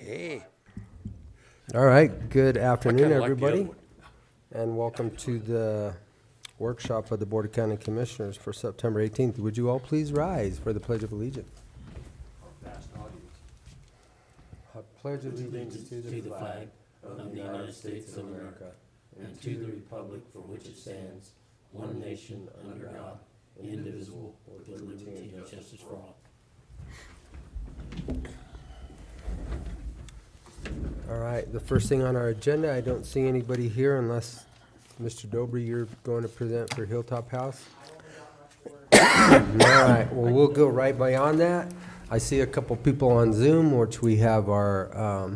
Hey. All right, good afternoon, kinda like the everybody, other one. and welcome to the workshop of the Board of County Commissioners for September 18th. Would you all please rise for the Pledge of Allegiance? I pledge allegiance to the flag of the United States of America and to the republic for which it stands, one nation under God, indivisible, with liberty and justice for all. All right, the first thing on our agenda, I don't see anybody here unless, Mr. Dobry, you're going to present for Hilltop House? All right, well, we'll go right beyond that. I see a couple people on Zoom, which we have our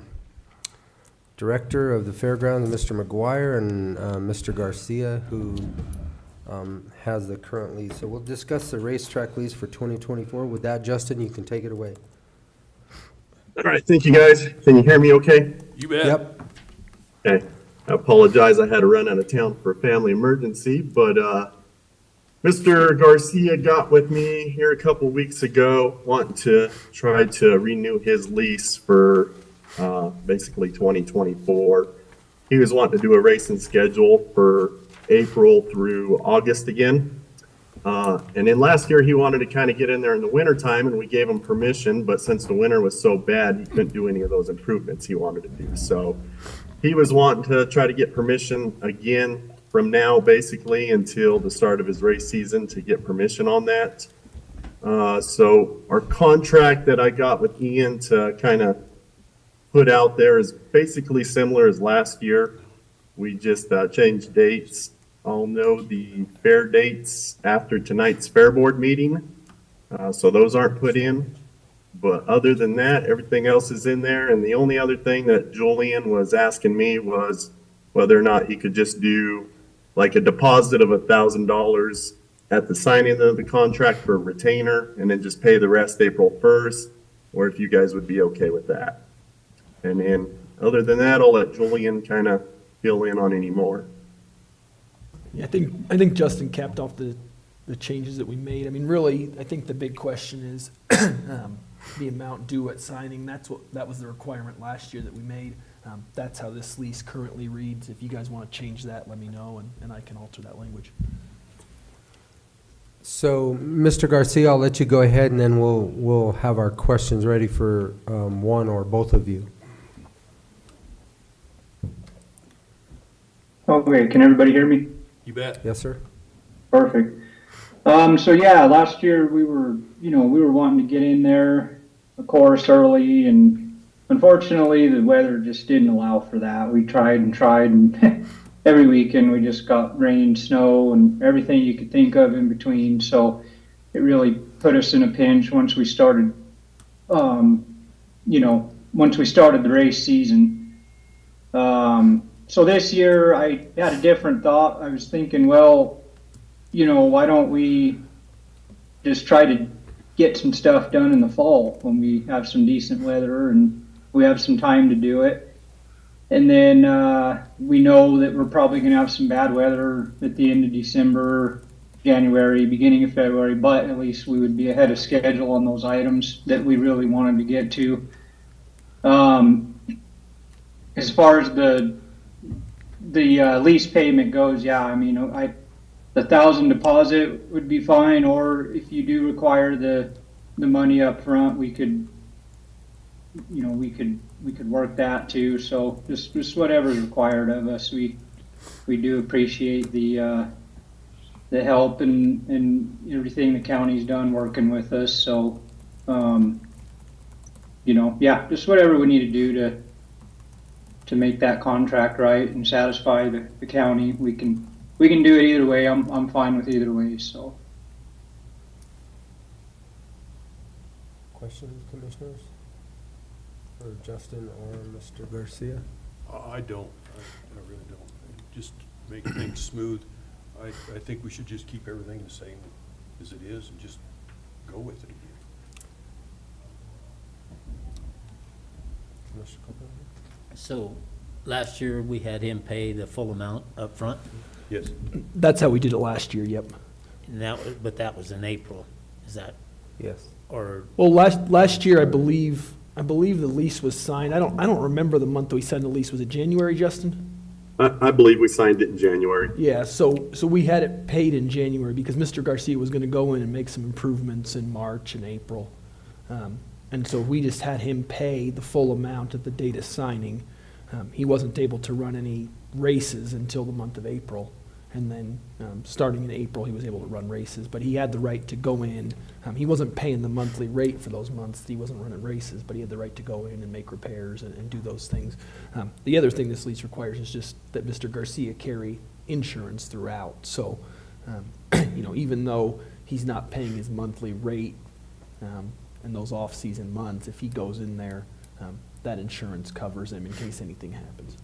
Director of the Fairgrounds, Mr. McGuire, and Mr. Garcia, who has the current lease. So we'll discuss the racetrack lease for 2024. With that, Justin, you can take it away. All right, thank you guys. Can you hear me okay? You bet. Yep. Okay. I apologize, I had to run out of town for a family emergency, but Mr. Garcia got with me here a couple weeks ago, wanting to try to renew his lease for basically 2024. He was wanting to do a racing schedule for April through August again. And then last year he wanted to kind of get in there in the winter time, and we gave him permission, but since the winter was so bad, he couldn't do any of those improvements he wanted to do. So he was wanting to try to get permission again from now basically until the start of his race season to get permission on that. So our contract that I got with Ian to kind of put out there is basically similar as last year. We just changed dates. I'll know the fair dates after tonight's fair board meeting. So those aren't put in. But other than that, everything else is in there. And the only other thing that Julian was asking me was whether or not he could just do like a deposit of $1,000 at the signing of the contract for a retainer and then just pay the rest April 1st, or if you guys would be okay with that. And then other than that, I'll let Julian kind of fill in on any more. Yeah, I think Justin capped off the changes that we made. I mean, really, I think the big question is the amount due at signing. That was the requirement last year that we made. That's how this lease currently reads. If you guys want to change that, let me know, and I can alter that language. So, Mr. Garcia, I'll let you go ahead, and then we'll have our questions ready for one or both of you. Okay, can everybody hear me? You bet. Yes, sir? Perfect. So yeah, last year we were wanting to get in there, of course, early, and unfortunately the weather just didn't allow for that. We tried and every weekend we just got rain, snow, and everything you could think of in between. So it really put us in a pinch once we started, once we started the race season. So this year I had a different thought. I was thinking, well, why don't we just try to get some stuff done in the fall when we have some decent weather and we have some time to do it. And then we know that we're probably going to have some bad weather at the end of December, January, beginning of February, but at least we would be ahead of schedule on those items that we really wanted to get to. As far as the lease payment goes, yeah, I mean, the $1,000 deposit would be fine, or if you do require the money up front, we could work that too. So just whatever's required of us. We do appreciate the help and everything the county's done working with us. So yeah, just whatever we need to do to make that contract right and satisfy the county. We can do it either way. I'm fine with either way. So. Questions, commissioners? For Justin or Mr. Garcia? I don't. I really don't. Just make things smooth. I think we should just keep everything the same as it is and just go with it again. Commissioner Copeland? So last year we had him pay the full amount up front, Yes. That's how we did it last year, yep. but that was in April. Is that, Yes. or, Well, last year, I believe, I believe the lease was signed. I don't remember the month we signed the lease. Was it January, Justin? I believe we signed it in January. Yeah, so we had it paid in January because Mr. Garcia was gonna go in and make some improvements in March and April. And so we just had him pay the full amount at the date of signing. He wasn't able to run any races until the month of April. And then, starting in April, he was able to run races, but he had the right to go in. He wasn't paying the monthly rate for those months. He wasn't running races, but he had the right to go in and make repairs and do those things. The other thing this lease requires is just that Mr. Garcia carry insurance throughout. So, even though he's not paying his monthly rate, in those off-season months, if he goes in there, that insurance covers him in case anything happens.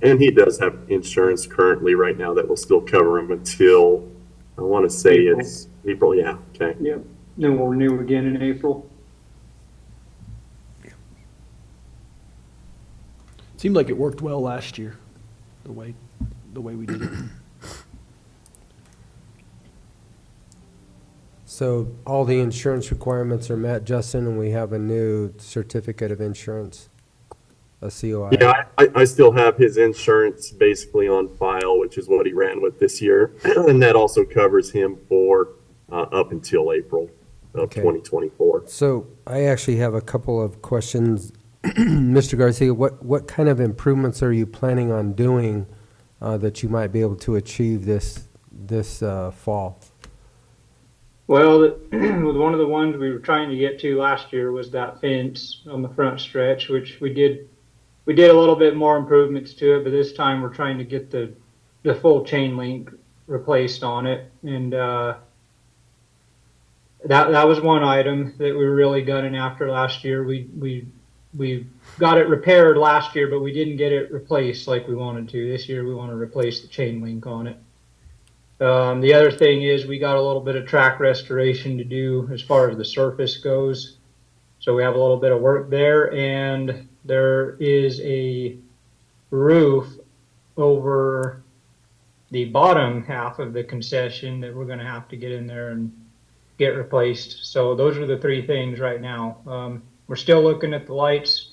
And he does have insurance currently right now that will still cover him until, I want to say April. it's April, yeah, okay. Yep. Then we'll renew again in April. Seemed like it worked well last year, the way we did it. So all the insurance requirements are met, Justin, and we have a new certificate of insurance, a COI. Yeah, I still have his insurance basically on file, which is what he ran with this year. And that also covers him for up until April of Okay. 2024. So I actually have a couple of questions. Mr. Garcia, what kind of improvements are you planning on doing that you might be able to achieve this fall? Well, one of the ones we were trying to get to last year was that fence on the front stretch, which we did a little bit more improvements to it, but this time we're trying to get the full chain link replaced on it. And that was one item that we were really gunning after last year. We got it repaired last year, but we didn't get it replaced like we wanted to. This year we want to replace the chain link on it. The other thing is we got a little bit of track restoration to do as far as the surface goes. So we have a little bit of work there, and there is a roof over the bottom half of the concession that we're going to have to get in there and get replaced. So those are the three things right now. We're still looking at the lights,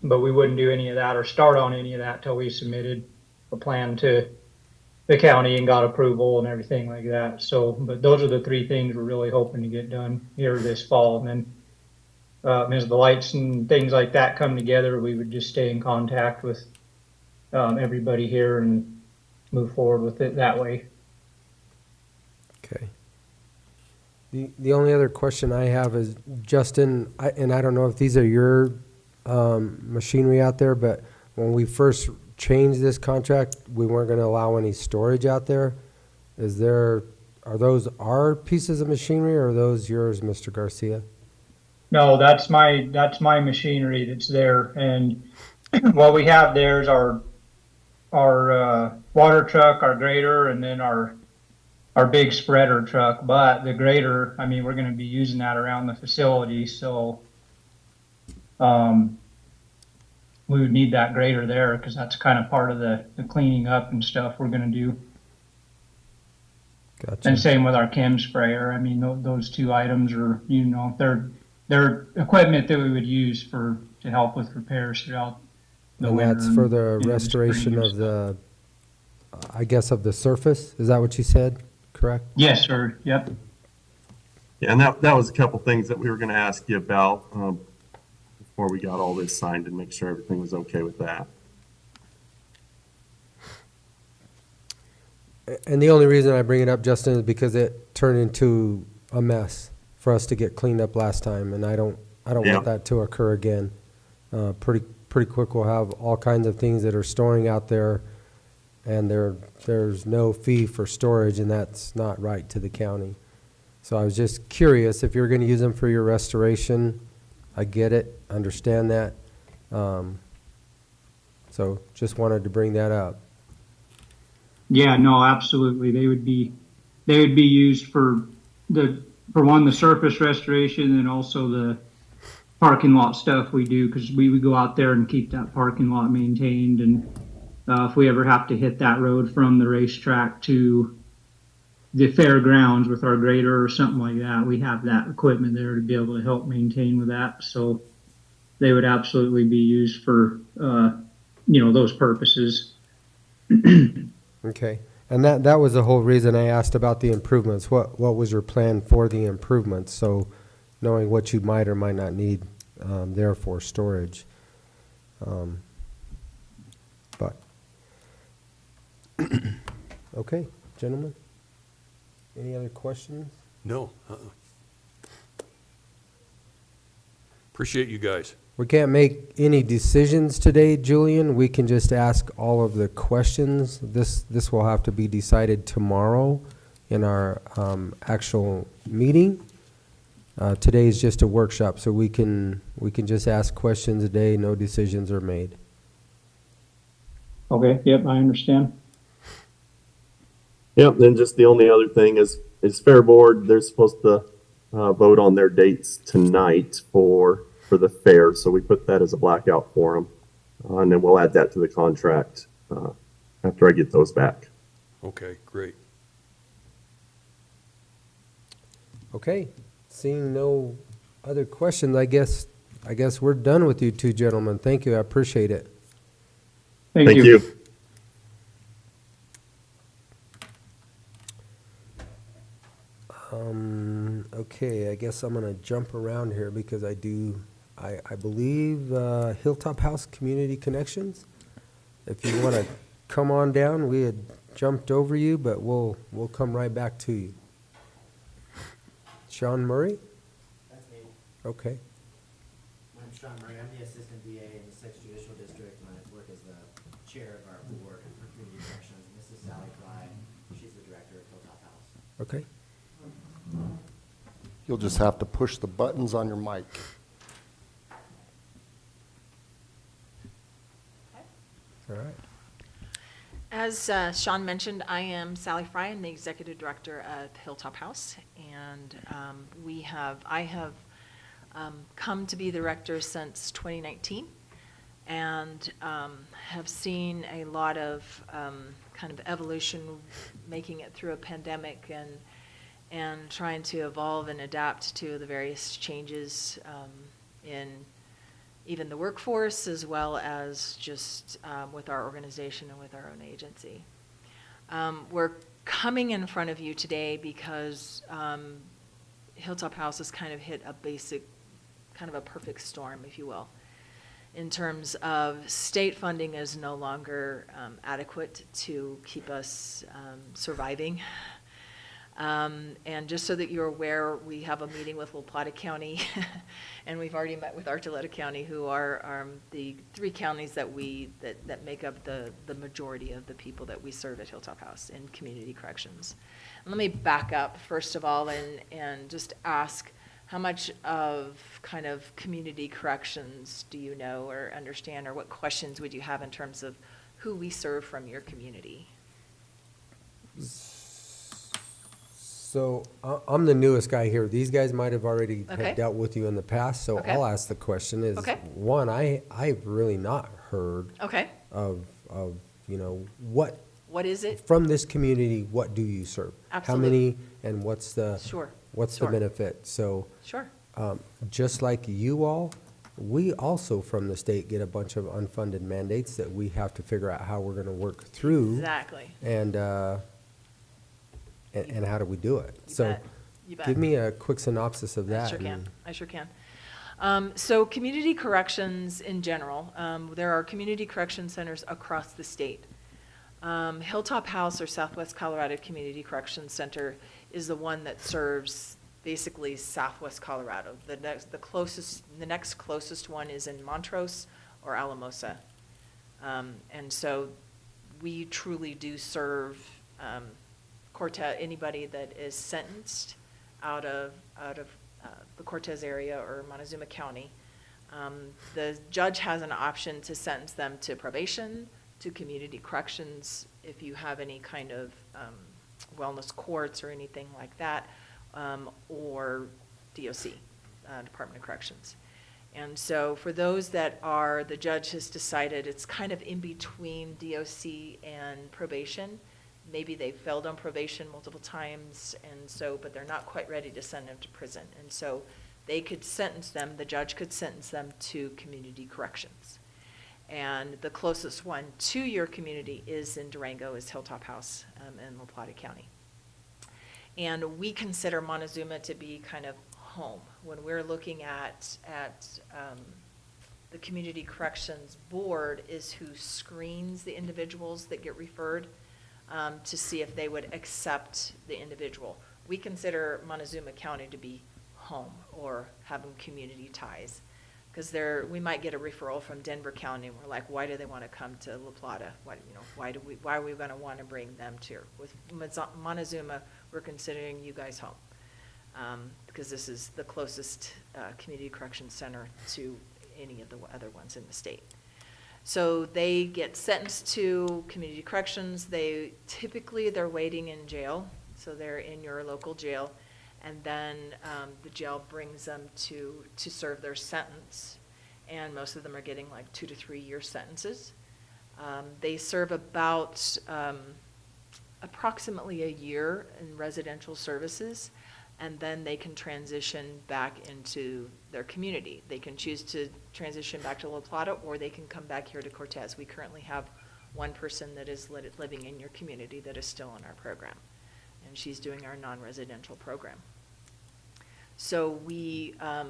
but we wouldn't do any of that or start on any of that till we submitted a plan to the county and got approval and everything like that. So, but those are the three things we're really hoping to get done here this fall. And then as the lights and things like that come together, we would just stay in contact with everybody here and move forward with it that way. Okay. The only other question I have is, Justin, and I don't know if these are your machinery out there, but when we first changed this contract, we weren't going to allow any storage out there. Are those our pieces of machinery, or are those yours, Mr. Garcia? No, that's my machinery that's there. And what we have there is our water truck, our grader, and then our big spreader truck. But the grader, I mean, we're going to be using that around the facility, so we would need that grader there because that's kind of part of the cleaning up and stuff we're going to do. Gotcha. And same with our chem sprayer. I mean, those two items are, they're equipment that we would use to help with repairs throughout the And winter. that's for the and into restoration spring of the, I guess, of the surface? Is that what you said? Correct? Yes, sir. Yep. Yeah, and that was a couple things that we were going to ask you about before we got all this signed and make sure everything was okay with that. And the only reason I bring it up, Justin, is because it turned into a mess for us to get cleaned up last time, and I don't Yeah. want that to occur again. Pretty quick, we'll have all kinds of things that are storing out there, and there's no fee for storage, and that's not right to the county. So I was just curious if you're going to use them for your restoration. I get it, understand that. So just wanted to bring that up. Yeah, no, absolutely. They would be used for the surface restoration and also the parking lot stuff we do, because we would go out there and keep that parking lot maintained. And if we ever have to hit that road from the racetrack to the fairgrounds with our grader or something like that, we have that equipment there to be able to help maintain with that. So they would absolutely be used for, those purposes. Okay, and that was the whole reason I asked about the improvements. What was your plan for the improvements? So knowing what you might or might not need there for storage. But, okay, gentlemen, any other questions? No, Appreciate you guys. We can't make any decisions today, Julian. We can just ask all of the questions. This will have to be decided tomorrow in our actual meeting. Today is just a workshop, so we can just ask questions today. No decisions are made. Okay, yep, I understand. Yep, then just the only other thing is Fair Board, they're supposed to vote on their dates tonight for the fair, so we put that as a blackout for them. And then we'll add that to the contract after I get those back. Okay, great. Okay, seeing no other questions, I guess we're done with you two gentlemen. Thank you, I appreciate it. Thank you. Okay, I guess I'm gonna jump around here because I believe Hilltop House Community Connections. If you wanna come on down, we had jumped over you, but we'll come right back to you. Sean Murray? That's me. Okay, My name's Sean Murray. I'm the Assistant DA in the 6th Judicial District, and I work as the chair of our board for community corrections. And this is Sally Fry. She's the director of Hilltop House. okay. You'll just have to push the buttons on your mic. All right. As Sean mentioned, I am Sally Fry. I'm the executive director at Hilltop House, and I have come to be the director since 2019, and have seen a lot of kind of evolution, making it through a pandemic and trying to evolve and adapt to the various changes in even the workforce, as well as just with our organization and with our own agency. We're coming in front of you today because Hilltop House has kind of hit a perfect storm, if you will, in terms of state funding is no longer adequate to keep us surviving. And just so that you're aware, we have a meeting with La Plata County, and we've already met with Archuleta County, who are the 3 counties that make up the majority of the people that we serve at Hilltop House in community corrections. And let me back up, first of all, and just ask, how much of kind of community corrections do you know or understand, or what questions would you have in terms of who we serve from your community? So I'm the newest guy here. These guys might have already Okay. had dealt with you in the past, so Okay. I'll ask the question is, Okay. one, I've really not heard Okay, of, what, what is it? from this community, what do you serve? Absolutely. How many, and what's the Sure. the Sure. benefit? So, Sure. just like you all, we also from the state get a bunch of unfunded mandates that we have to figure out how we're gonna work through. Exactly. And how do we do it? You So, bet. You bet. give me a quick synopsis of that. I sure can. and- I sure can. So community corrections in general, there are community correction centers across the state. Hilltop House, or Southwest Colorado Community Correction Center, is the one that serves basically Southwest Colorado. The next closest one is in Montrose or Alamosa. And so we truly do serve Cortez, anybody that is sentenced out of the Cortez area or Montezuma County. The judge has an option to sentence them to probation, to community corrections, if you have any kind of wellness courts or anything like that, or DOC, Department of Corrections. And so for those that are, the judge has decided it's kind of in between DOC and probation. Maybe they've failed on probation multiple times, and so, but they're not quite ready to send them to prison. And so they could sentence them, the judge could sentence them to community corrections. And the closest one to your community is in Durango, is Hilltop House in La Plata County. And we consider Montezuma to be kind of home. When we're looking at the Community Corrections Board is who screens the individuals that get referred to see if they would accept the individual. We consider Montezuma County to be home or having community ties. Because we might get a referral from Denver County, and we're like, why do they want to come to La Plata? Why are we going to want to bring them to? With Montezuma, we're considering you guys home, because this is the closest community correction center to any of the other ones in the state. So they get sentenced to community corrections. They're waiting in jail, so they're in your local jail. And then the jail brings them to serve their sentence, and most of them are getting like 2 to 3 year sentences. They serve about approximately a year in residential services, and then they can transition back into their community. They can choose to transition back to La Plata, or they can come back here to Cortez. We currently have one person that is living in your community that is still in our program, and she's doing our non-residential program. So we are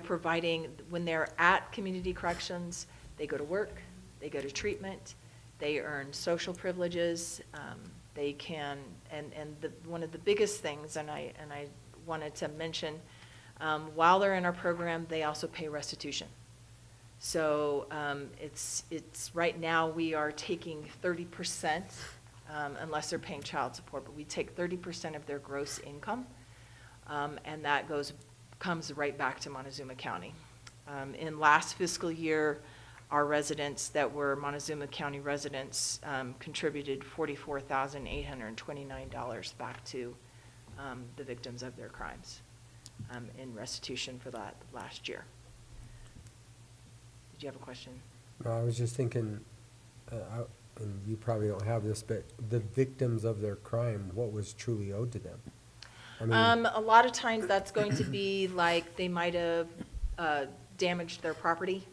providing, when they're at community corrections, they go to work, they go to treatment, they earn social privileges, they can, one of the biggest things, and I wanted to mention, while they're in our program, they also pay restitution. So it's right now we are taking 30%, unless they're paying child support, but we take 30% of their gross income, and that comes right back to Montezuma County. In last fiscal year, our residents that were Montezuma County residents contributed $44,829 back to the victims of their crimes in restitution for that last year. Did you have a question? No, I was just thinking, and you probably don't have this, but the victims of their crime, what was truly owed to them? I mean, A lot of times that's going to be like they might have damaged their property.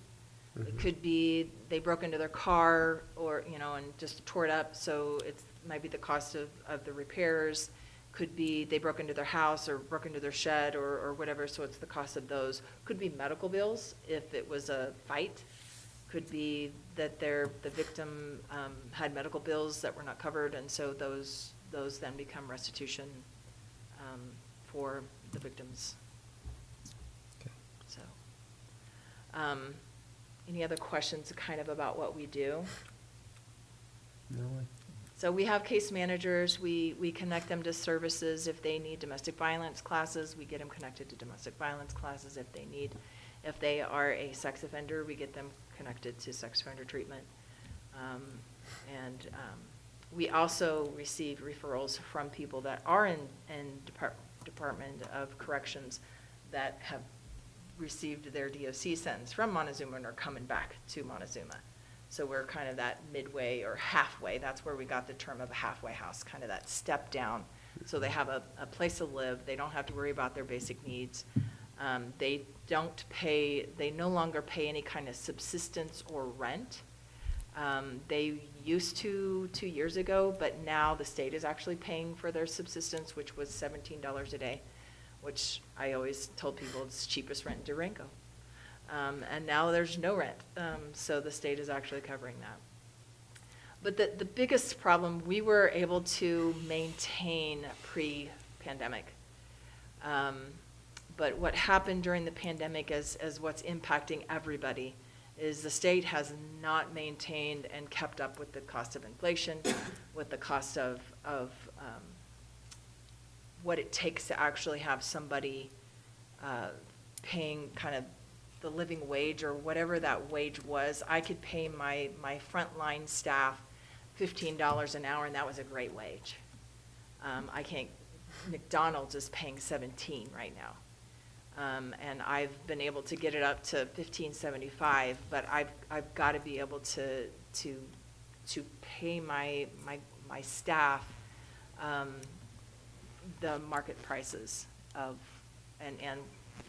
It could be they broke into their car or, and just tore it up, so it might be the cost of the repairs. Could be they broke into their house or broke into their shed or whatever, so it's the cost of those. Could be medical bills if it was a fight. Could be that the victim had medical bills that were not covered, and so those then become restitution for the victims. Okay. So, any other questions kind of about what we do? no, So we have case managers. We connect them to services. If they need domestic violence classes, we get them connected to domestic violence classes. If they are a sex offender, we get them connected to sex offender treatment. We also receive referrals from people that are in Department of Corrections that have received their DOC sentence from Montezuma and are coming back to Montezuma. So we're kind of that midway or halfway. That's where we got the term of a halfway house, kind of that step down. So they have a place to live. They don't have to worry about their basic needs. They no longer pay any kind of subsistence or rent. They used to 2 years ago, but now the state is actually paying for their subsistence, which was $17 a day, which I always told people it's cheapest rent in Durango. And now there's no rent, so the state is actually covering that. But the biggest problem we were able to maintain pre-pandemic. But what happened during the pandemic as what's impacting everybody is the state has not maintained and kept up with the cost of inflation, with the cost of what it takes to actually have somebody paying kind of the living wage or whatever that wage was. I could pay my frontline staff $15 an hour, and that was a great wage. McDonald's is paying $17 right now. And I've been able to get it up to $15.75, but I've got to be able to pay my staff the market prices of And,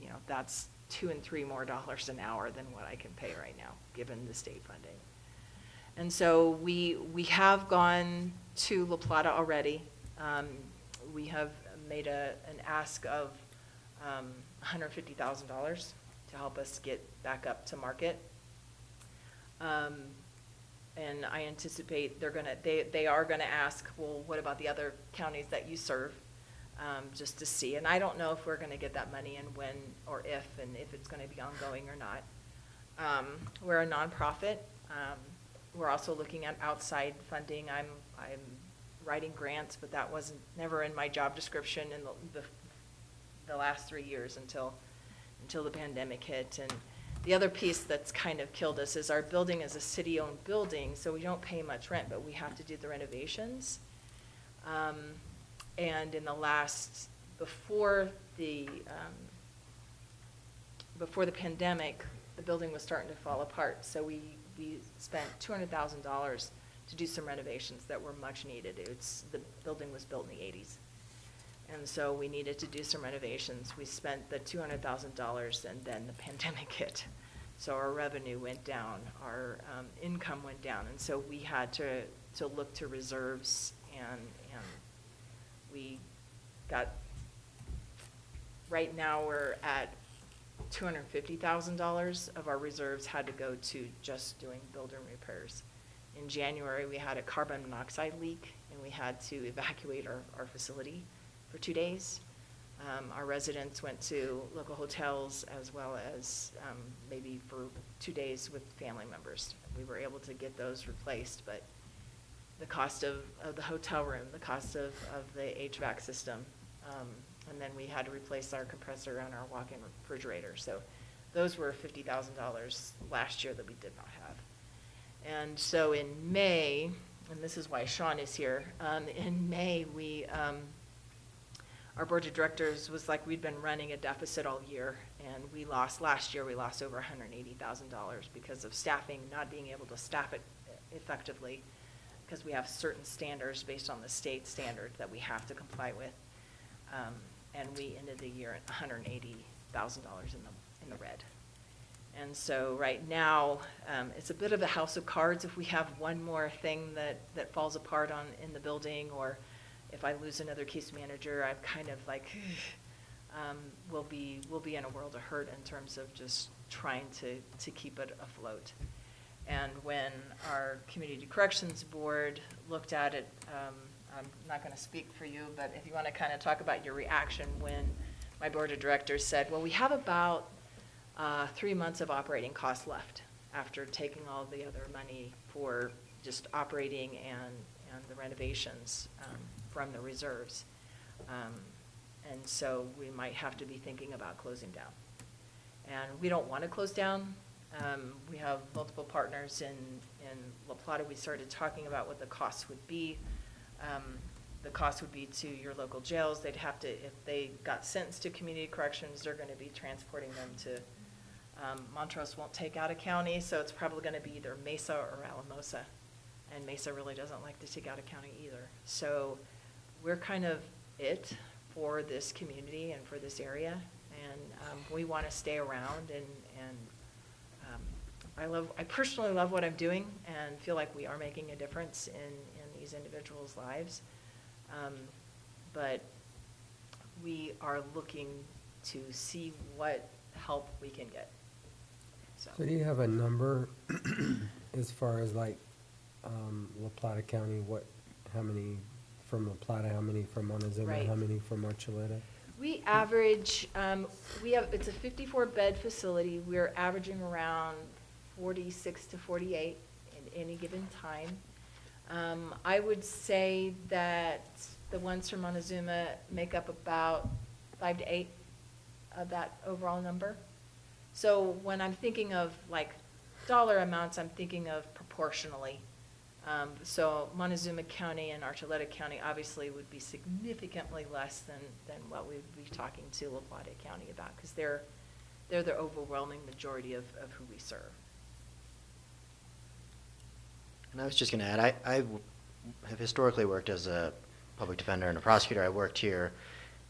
you know, that's $2 and $3 more an hour than what I can pay right now, given the state funding. And so we have gone to La Plata already. We have made an ask of $150,000 to help us get back up to market. And I anticipate they are gonna ask, well, what about the other counties that you serve? Just to see, and I don't know if we're gonna get that money and when, or if, and if it's gonna be ongoing or not. We're a nonprofit. We're also looking at outside funding. I'm writing grants, but that wasn't never in my job description in the last 3 years until the pandemic hit. And the other piece that's kind of killed us is our building is a city-owned building, so we don't pay much rent, but we have to do the renovations. And in the last, before the pandemic, the building was starting to fall apart. So we spent $200,000 to do some renovations that were much needed. The building was built in the 80s. And so we needed to do some renovations. We spent the $200,000 and then the pandemic hit. So our revenue went down, our income went down. And so we had to look to reserves, and we got, right now we're at $250,000 of our reserves had to go to just doing building repairs. In January, we had a carbon monoxide leak, and we had to evacuate our facility for 2 days. Our residents went to local hotels as well as maybe for 2 days with family members. We were able to get those replaced, but the cost of the hotel room, the cost of the HVAC system, and then we had to replace our compressor and our walk-in refrigerator. So those were $50,000 last year that we did not have. And so in May, and this is why Sean is here, in May, our board of directors was like, we'd been running a deficit all year, and last year we lost over $180,000 because of staffing, not being able to staff it effectively, because we have certain standards based on the state standard that we have to comply with. And we ended the year at $180,000 in the red. And so right now, it's a bit of a house of cards. If we have one more thing that falls apart in the building, or if I lose another case manager, I'm kind of like, we'll be in a world of hurt in terms of just trying to keep it afloat. And when our Community Corrections Board looked at it, I'm not going to speak for you, but if you want to kind of talk about your reaction when my board of directors said, well, we have about 3 months of operating costs left after taking all the other money for just operating and the renovations from the reserves. And so we might have to be thinking about closing down. And we don't want to close down. We have multiple partners in La Plata. We started talking about what the costs would be. The cost would be to your local jails. They'd have to, if they got sentenced to community corrections, they're going to be transporting them to, Montrose won't take out a county, so it's probably going to be either Mesa or Alamosa. And Mesa really doesn't like to take out a county either. So we're kind of it for this community and for this area. And we want to stay around, and I personally love what I'm doing and feel like we are making a difference in these individuals' lives. But we are looking to see what help we can get. So So do you have a number as far as like La Plata County, how many from La Plata, how many from Montezuma, Right. how many from Archuleta? we average, it's a 54-bed facility. We're averaging around 46 to 48 in any given time. I would say that the ones from Montezuma make up about 5 to 8 of that overall number. So when I'm thinking of like dollar amounts, I'm thinking of proportionally. So Montezuma County and Archuleta County obviously would be significantly less than what we'd be talking to La Plata County about, because they're the overwhelming majority of who we serve. And I was just going to add, I have historically worked as a public defender and a prosecutor. I worked here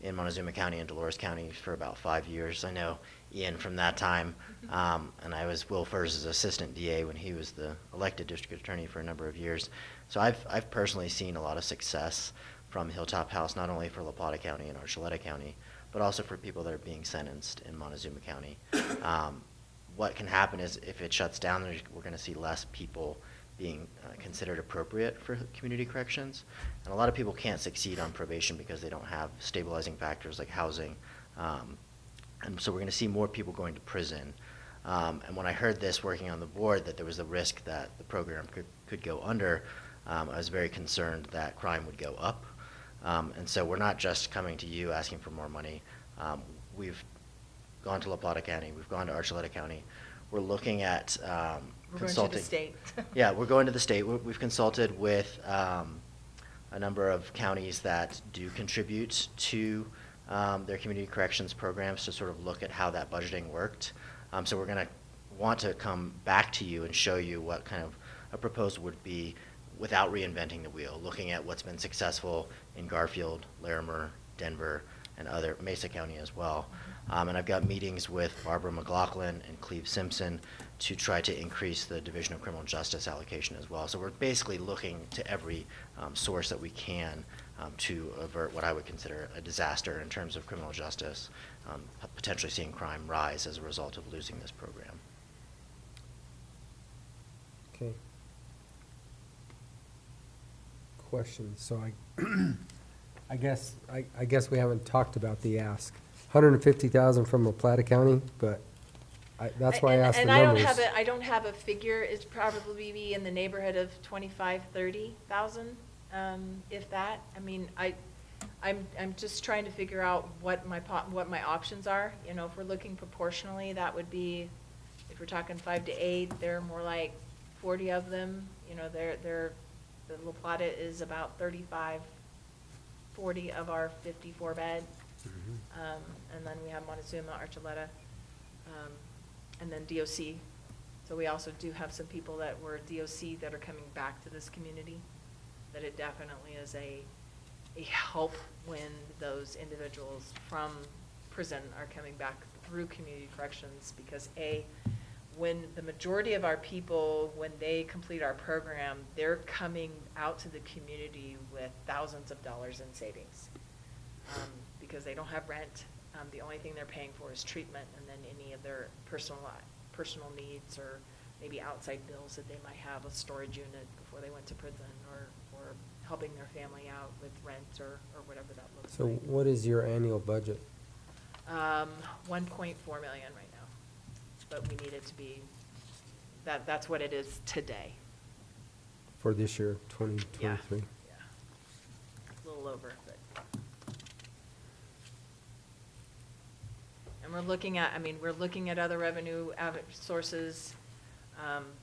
in Montezuma County and Dolores County for about 5 years. I know Ian from that time, and I was Will Furs' assistant DA when he was the elected district attorney for a number of years. So I've personally seen a lot of success from Hilltop House, not only for La Plata County and Archuleta County, but also for people that are being sentenced in Montezuma County. What can happen is if it shuts down, we're going to see less people being considered appropriate for community corrections. And a lot of people can't succeed on probation because they don't have stabilizing factors like housing. And so we're going to see more people going to prison. And when I heard this working on the board, that there was a risk that the program could go under, I was very concerned that crime would go up. And so we're not just coming to you asking for more money. We've gone to La Plata County, we've gone to Archuleta County. We're looking at We're consulting. going to the state. Yeah, we're going to the state. We've consulted with a number of counties that do contribute to their community corrections programs to sort of look at how that budgeting worked. So we're going to want to come back to you and show you what kind of a proposal would be without reinventing the wheel, looking at what's been successful in Garfield, Larimer, Denver, and other Mesa County as well. And I've got meetings with Barbara McLaughlin and Cleve Simpson to try to increase the Division of Criminal Justice allocation as well. So we're basically looking to every source that we can to avert what I would consider a disaster in terms of criminal justice, potentially seeing crime rise as a result of losing this program. Okay. Questions, so I guess we haven't talked about the ask. 150,000 from La Plata County, but that's why I asked the And numbers. I don't have a figure. It's probably be in the neighborhood of 25, 30,000, if that. I mean, I'm just trying to figure out what my options are. You know, if we're looking proportionally, that would be, if we're talking 5 to 8, there are more like 40 of them. You know, the La Plata is about 35, 40 of our 54 bed. And then we have Montezuma, Archuleta, and then DOC. So we also do have some people that were DOC that are coming back to this community, that it definitely is a help when those individuals from prison are coming back through community corrections, because when the majority of our people, when they complete our program, they're coming out to the community with thousands of dollars in savings. Because they don't have rent. The only thing they're paying for is treatment, and then any of their personal needs, or maybe outside bills that they might have, a storage unit before they went to prison, or helping their family out with rent, or whatever that looks So like. what is your annual budget? 1.4 million right now, but we need it to be, that's what it is today. For this year, 2023? Yeah. A little over, but. And we're looking at other revenue sources,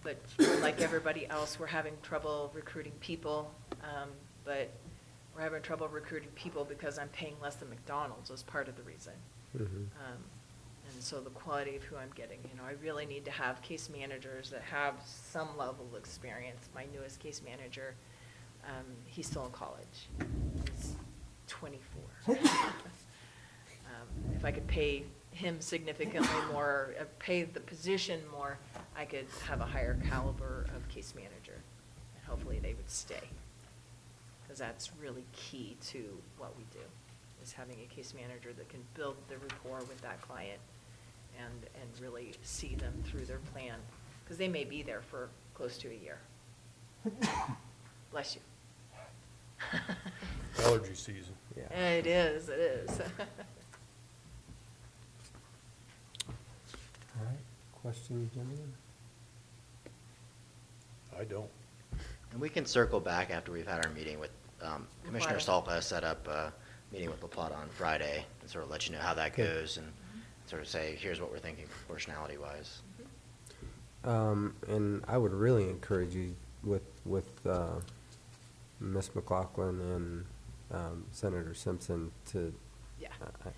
but like everybody else, we're having trouble recruiting people. But we're having trouble recruiting people because I'm paying less than McDonald's is part of the reason. Mhm. And so the quality of who I'm getting, you know, I really need to have case managers that have some level of experience. My newest case manager, he's still in college. He's 24. If I could pay him significantly more, pay the position more, I could have a higher caliber of case manager, and hopefully they would stay. Because that's really key to what we do, is having a case manager that can build the rapport with that client and really see them through their plan, because they may be there for close to a year. Bless you. Allergy season. Yeah. It is. All right, questions, gentlemen? I don't. And we can circle back after we've had our meeting with, Commissioner Plata. Salpa set up a meeting with La Plata on Friday, and sort of let you know how that Okay. goes, and sort of say, here's what we're thinking proportionality-wise. And I would really encourage you with Ms. McLaughlin and Senator Simpson to, Yeah.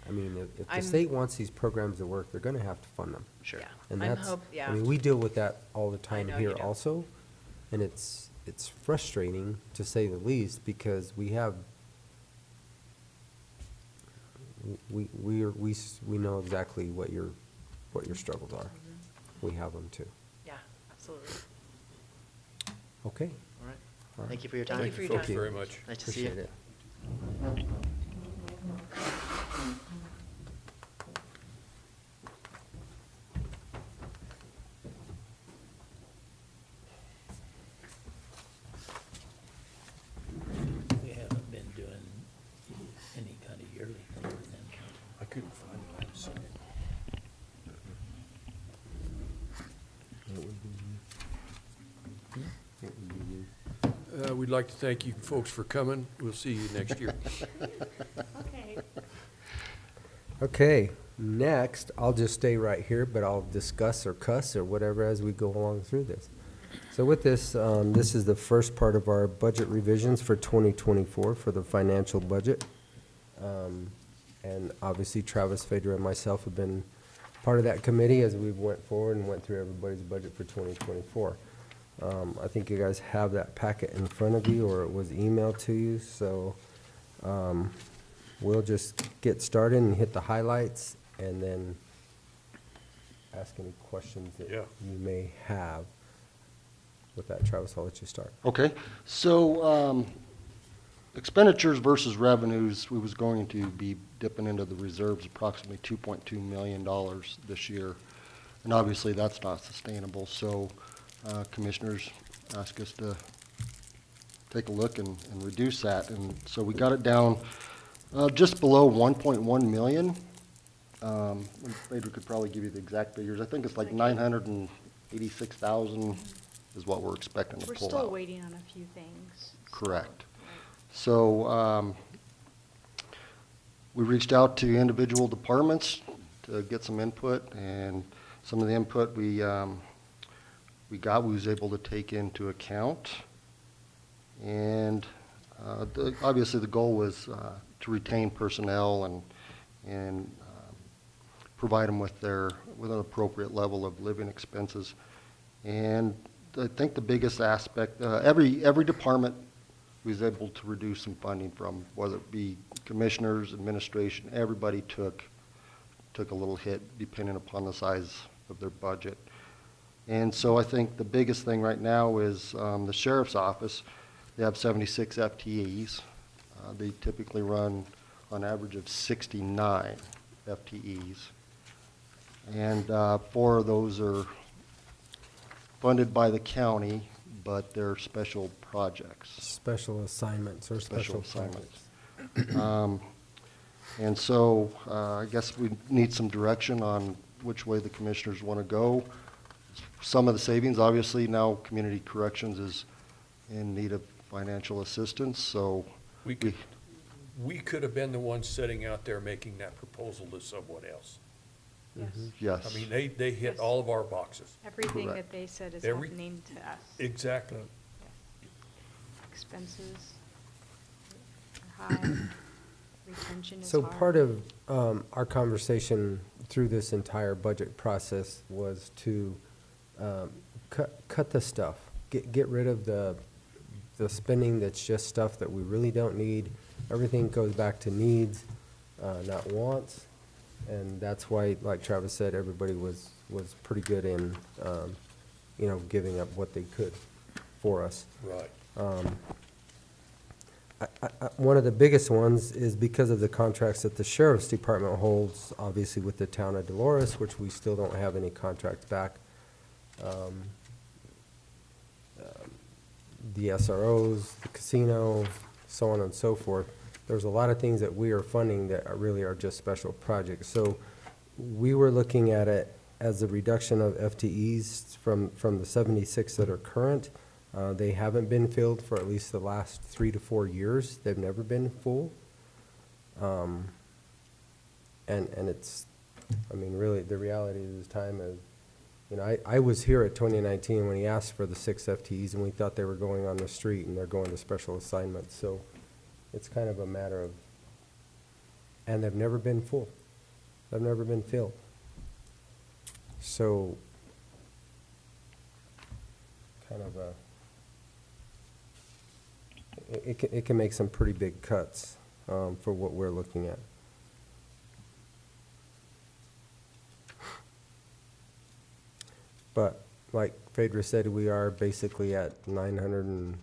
I mean, if the I'm- state wants these programs to work, they're gonna have to fund them. Sure. Yeah. And I'm that's, yeah. I mean, we deal with that all the time know here you do. also. And it's frustrating, to say the least, because we have we know exactly what your struggles are. We have them too. Yeah, absolutely. Okay. All right. All right. Thank you for your Thank time. you for your Folks time. very much. Nice to see you. Appreciate it. We haven't been doing any kind of yearly thing with them. I couldn't find it, I haven't seen it. We'd like to thank you folks for coming. We'll see you next year. Okay. Okay, next, I'll just stay right here, but I'll discuss or cuss or whatever as we go along through this. So with this, this is the first part of our budget revisions for 2024 for the financial budget. And obviously Travis Fader and myself have been part of that committee as we went forward and went through everybody's budget for 2024. I think you guys have that packet in front of you, or it was emailed to you, so we'll just get started and hit the highlights, and then ask any questions that Yeah. you may have. With that, Travis, I'll let you start. Okay, so expenditures versus revenues, we was going to be dipping into the reserves approximately $2.2 million this year. And obviously, that's not sustainable, so commissioners asked us to take a look and reduce that. And so we got it down just below 1.1 million. Phaedra could probably give you the exact figures. I think it's like 986,000 is what we're expecting to We're pull still out. waiting on a few things. Correct. Right. So we reached out to individual departments to get some input, and some of the input we was able to take into account. And obviously the goal was to retain personnel and provide them with an appropriate level of living expenses. And I think the biggest aspect, every department was able to reduce some funding from, whether it be commissioners, administration, everybody took a little hit depending upon the size of their budget. And so I think the biggest thing right now is the sheriff's office. They have 76 FTEs. They typically run on average of 69 FTEs. And 4 of those are funded by the county, but they're special projects. Special assignments or special assignments. projects. And so I guess we need some direction on which way the commissioners want to go. Some of the savings, obviously, now Community Corrections is in need of financial assistance, so We could have been the ones sitting out there making that proposal to someone else. Yes. yes. I mean, they hit Yes. all of our boxes. Everything Correct. that they said is Every- happening to us. Exactly. Expenses are high, retention is So hard. part of our conversation through this entire budget process was to cut the stuff, get rid of the spending that's just stuff that we really don't need. Everything goes back to needs, not wants, and that's why, like Travis said, everybody was pretty good in, giving up what they could for us. Right. One of the biggest ones is because of the contracts that the sheriff's department holds, obviously with the town of Dolores, which we still don't have any contracts back. The SROs, the casino, so on and so forth. There's a lot of things that we are funding that really are just special projects. So we were looking at it as a reduction of FTEs from the 76 that are current. They haven't been filled for at least the last 3 to 4 years. They've never been full. And it's, I mean, really, the reality of this time is, I was here at 2019 when he asked for the 6 FTEs, and we thought they were going on the street, and they're going to special assignments. So it's kind of a matter of, and they've never been full. They've never been filled. So kind of it can make some pretty big cuts for what we're looking at. But like Phaedra said, we are basically at 900 and,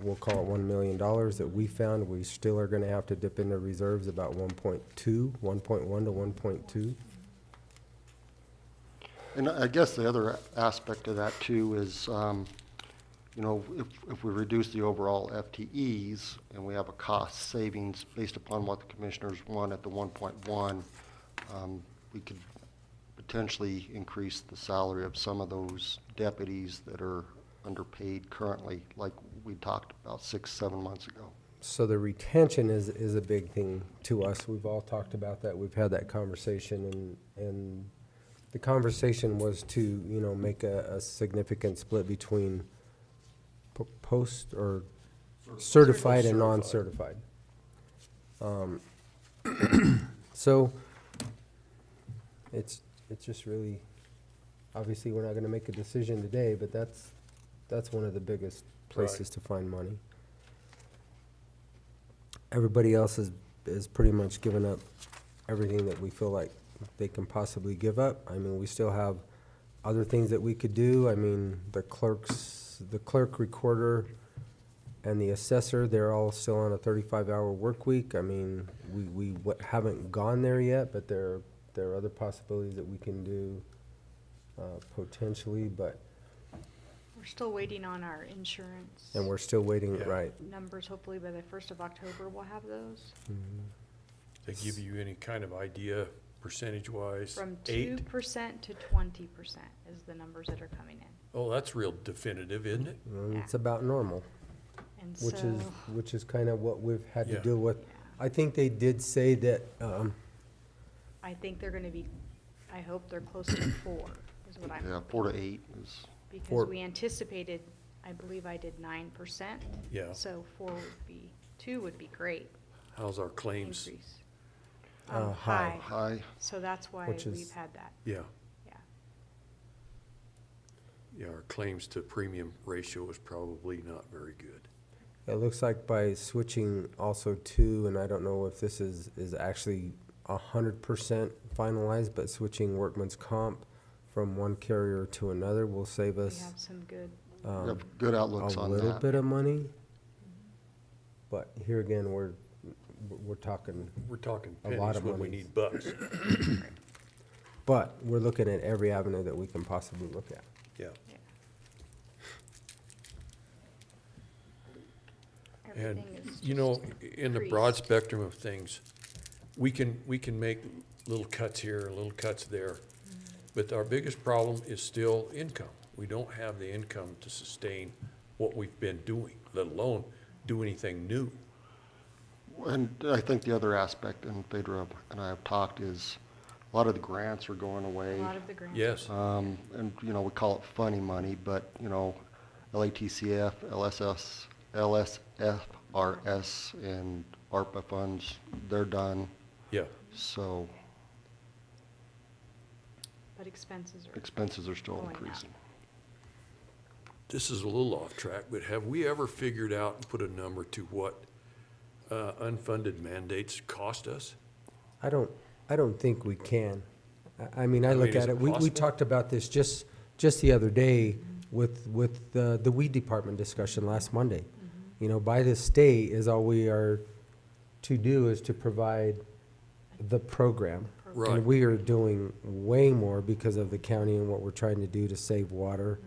we'll call it $1 million that we found. We still are gonna have to dip into reserves about 1.1 to 1.2. And I guess the other aspect of that too is, you know, if we reduce the overall FTEs and we have a cost savings based upon what the commissioners want at the 1.1, we could potentially increase the salary of some of those deputies that are underpaid currently, like we talked about 6-7 months ago. So the retention is a big thing to us. We've all talked about that. We've had that conversation, and the conversation was to, you know, make a significant split between post or certified and non-certified. So it's just really, obviously, we're not gonna make a decision today, but that's one of the biggest places to find money. Everybody else is pretty much given up everything that we feel like they can possibly give up. I mean, we still have other things that we could do. I mean, the clerk, recorder, and the assessor, they're all still on a 35-hour work week. I mean, we haven't gone there yet, but there are other possibilities that we can do potentially, but, We're still waiting on our insurance. and we're still waiting, Yeah. right. Numbers, hopefully by the 1st of October, we'll have those. They give you any kind of idea, percentage-wise? From 8? 2% to 20% is the numbers that are coming in. Oh, that's real definitive, isn't it? It's about normal, And which so, is kind of what we've had to Yeah. deal with. yeah, I think they did say that, I think they're gonna be, I hope they're close to 4, is what I'm Yeah, hoping. 4 to 8 is, Because we anticipated, I believe I did 9%. Yeah. So 2 would be great How's our claims? increase. High. high. So that's why Which is- we've had that, Yeah, yeah. yeah, our claims to premium ratio is probably not very good. it looks like by switching also to, and I don't know if this is actually 100% finalized, but switching workman's comp from one carrier to another will save We us have some good, We um, have good outlooks a on little that. bit of money. But here again, we're talking, We're talking A lot pennies of when we money. need bucks. but we're looking at every avenue that we can possibly look at. Yeah. yeah. And, Everything is you know, just in the broad increased. spectrum of things, we can make little cuts here, little cuts there. But our biggest problem is still income. We don't have the income to sustain what we've been doing, let alone do anything new. And I think the other aspect, and Phaedra and I have talked, is a lot of the grants are going A away. lot of the grants. Yes, And, you know, we call it funny money, but, you know, LATCF, LSFRS, and ARPA funds, they're done. yeah. So But expenses are. expenses are still Going up. increasing. This is a little off track, but have we ever figured out and put a number to what unfunded mandates cost us? I don't think we can. I mean, I I look mean, is at it it, we possible? talked about this just the other day with the weed department discussion last Monday. You know, by the state is all we are to do is to provide the program. Right. And we are doing way more because of the county and what we're trying to do to save water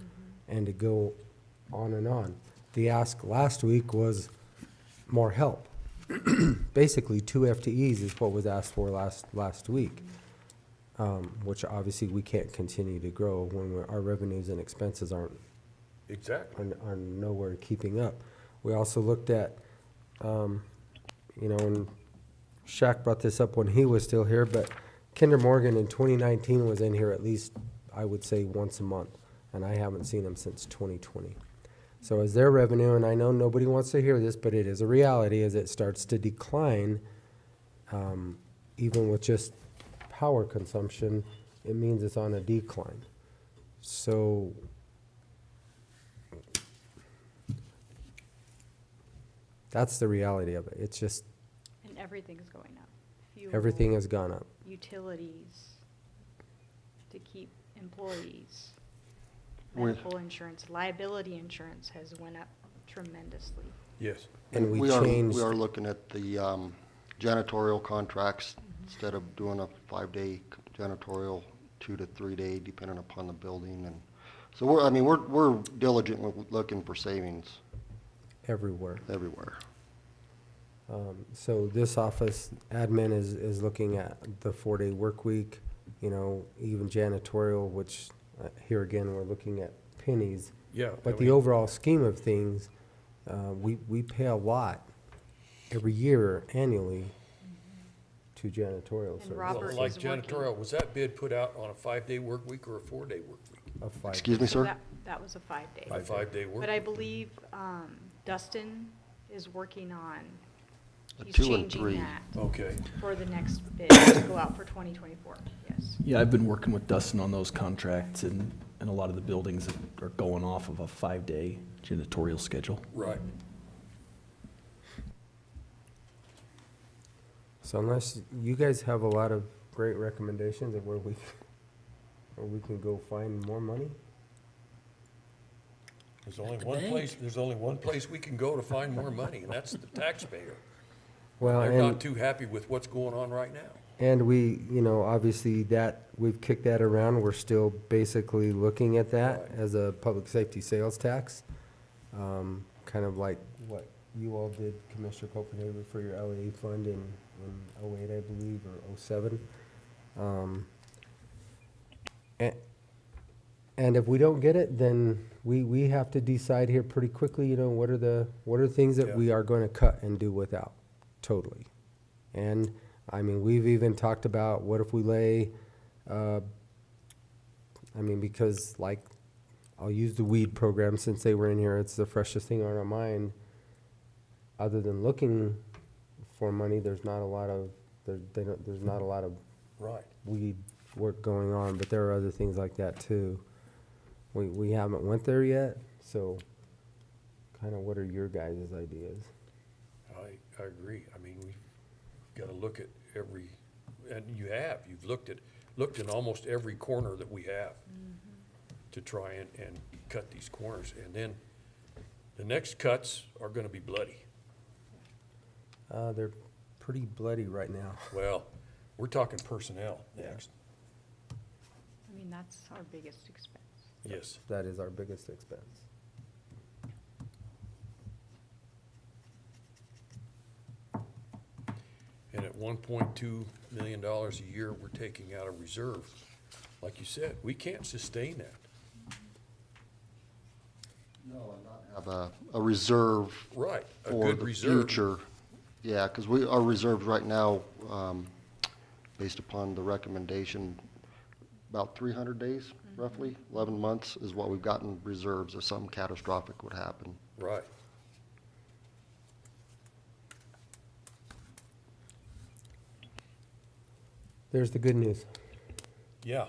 and to go on and on. The ask last week was more help. Basically, 2 FTEs is what was asked for last week, which obviously we can't continue to grow when our revenues and expenses Exactly. are nowhere keeping up. We also looked at, you know, and Shaq brought this up when he was still here, but Kinder Morgan in 2019 was in here at least, I would say, once a month, and I haven't seen him since 2020. So as their revenue, and I know nobody wants to hear this, but it is a reality, as it starts to decline, even with just power consumption, it means it's on a decline. So that's the reality of it. It's just, And everything's going up. Fuel, everything has gone up. Utilities, to keep employees. medical insurance, liability insurance has went up tremendously. Yes. And we We are changed, looking at the janitorial contracts, instead of doing a 5-day janitorial, 2 to 3 day, depending upon the building. And so we're diligent with looking for savings everywhere. everywhere. So this office admin is looking at the 4-day work week, you know, even janitorial, which here again, we're looking at pennies. Yeah. But I the mean, overall scheme of things, we pay a lot every year annually to janitorial And services. Robert Like is working. janitorial, was that bid put out on a 5-day work week or a 4-day work week? Of 5 Excuse me, So sir? that was a 5-day. A 5-day work? But I believe Dustin is working on, A he's 2 and changing 3. that Okay. for the next bid to go out for 2024, yes. Yeah, I've been working with Dustin on those contracts, and a lot of the buildings are going off of a 5-day janitorial schedule. Right. So unless you guys have a lot of great recommendations of where we can go find more money? There's only one place we can go to find more money, and that's the taxpayer. Well, They're not and, too happy with what's going on right now. and we, you know, obviously that, we've kicked that around. We're still basically looking at that Right. as a public safety sales tax. Kind of like what you all did, Commissioner Copenhagen, for your LEA fund in '08, I believe, or '07. And if we don't get it, then we have to decide here pretty quickly, you know, what are the things that Yeah. we are going to cut and do without, totally. And, I mean, we've even talked about, what if we lay, because like, I'll use the weed program since they were in here, it's the freshest thing on our mind. Other than looking for money, there's not a lot of, there's not a lot of Right. weed work going on, but there are other things like that too. We haven't went there yet, so kind of what are your guys' ideas? I agree. I mean, we've got to look at every, and you've looked in almost every corner that we have to try and cut these corners. And then the next cuts are going to be bloody. They're pretty bloody right now. Well, we're talking personnel next. I mean, that's our biggest expense. Yes. That is our biggest expense. And at $1.2 million a year, we're taking out a reserve. Like you said, we can't sustain that. No, and not have a reserve Right, a for good the reserve. future. Yeah, because our reserves right now, based upon the recommendation, about 300 days roughly, 11 months is what we've got in reserves if something catastrophic would happen. Right. There's the good news. Yeah.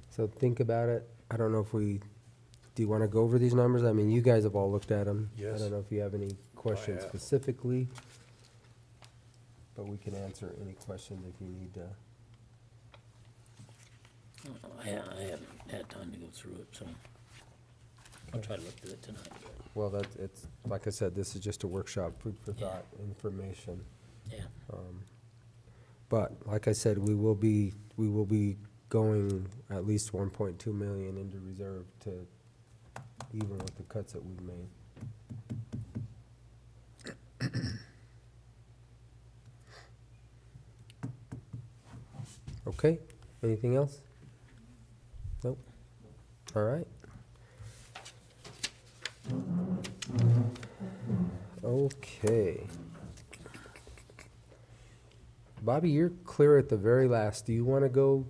So think about it. I don't know if do you want to go over these numbers? I mean, you guys have all looked at them. I Yes. don't know if you have any questions have. specifically, but we can answer any questions if you need to. I haven't had time to go through it, so I'll try to look through it tonight. Well, it's, like I said, this is just a workshop, food for thought, information. Yeah, But like I said, we will be going at least 1.2 million into reserve to, even with the cuts that we've made. Okay, anything else? Nope. All right. Okay. Bobby, you're clear at the very last. Do you want to go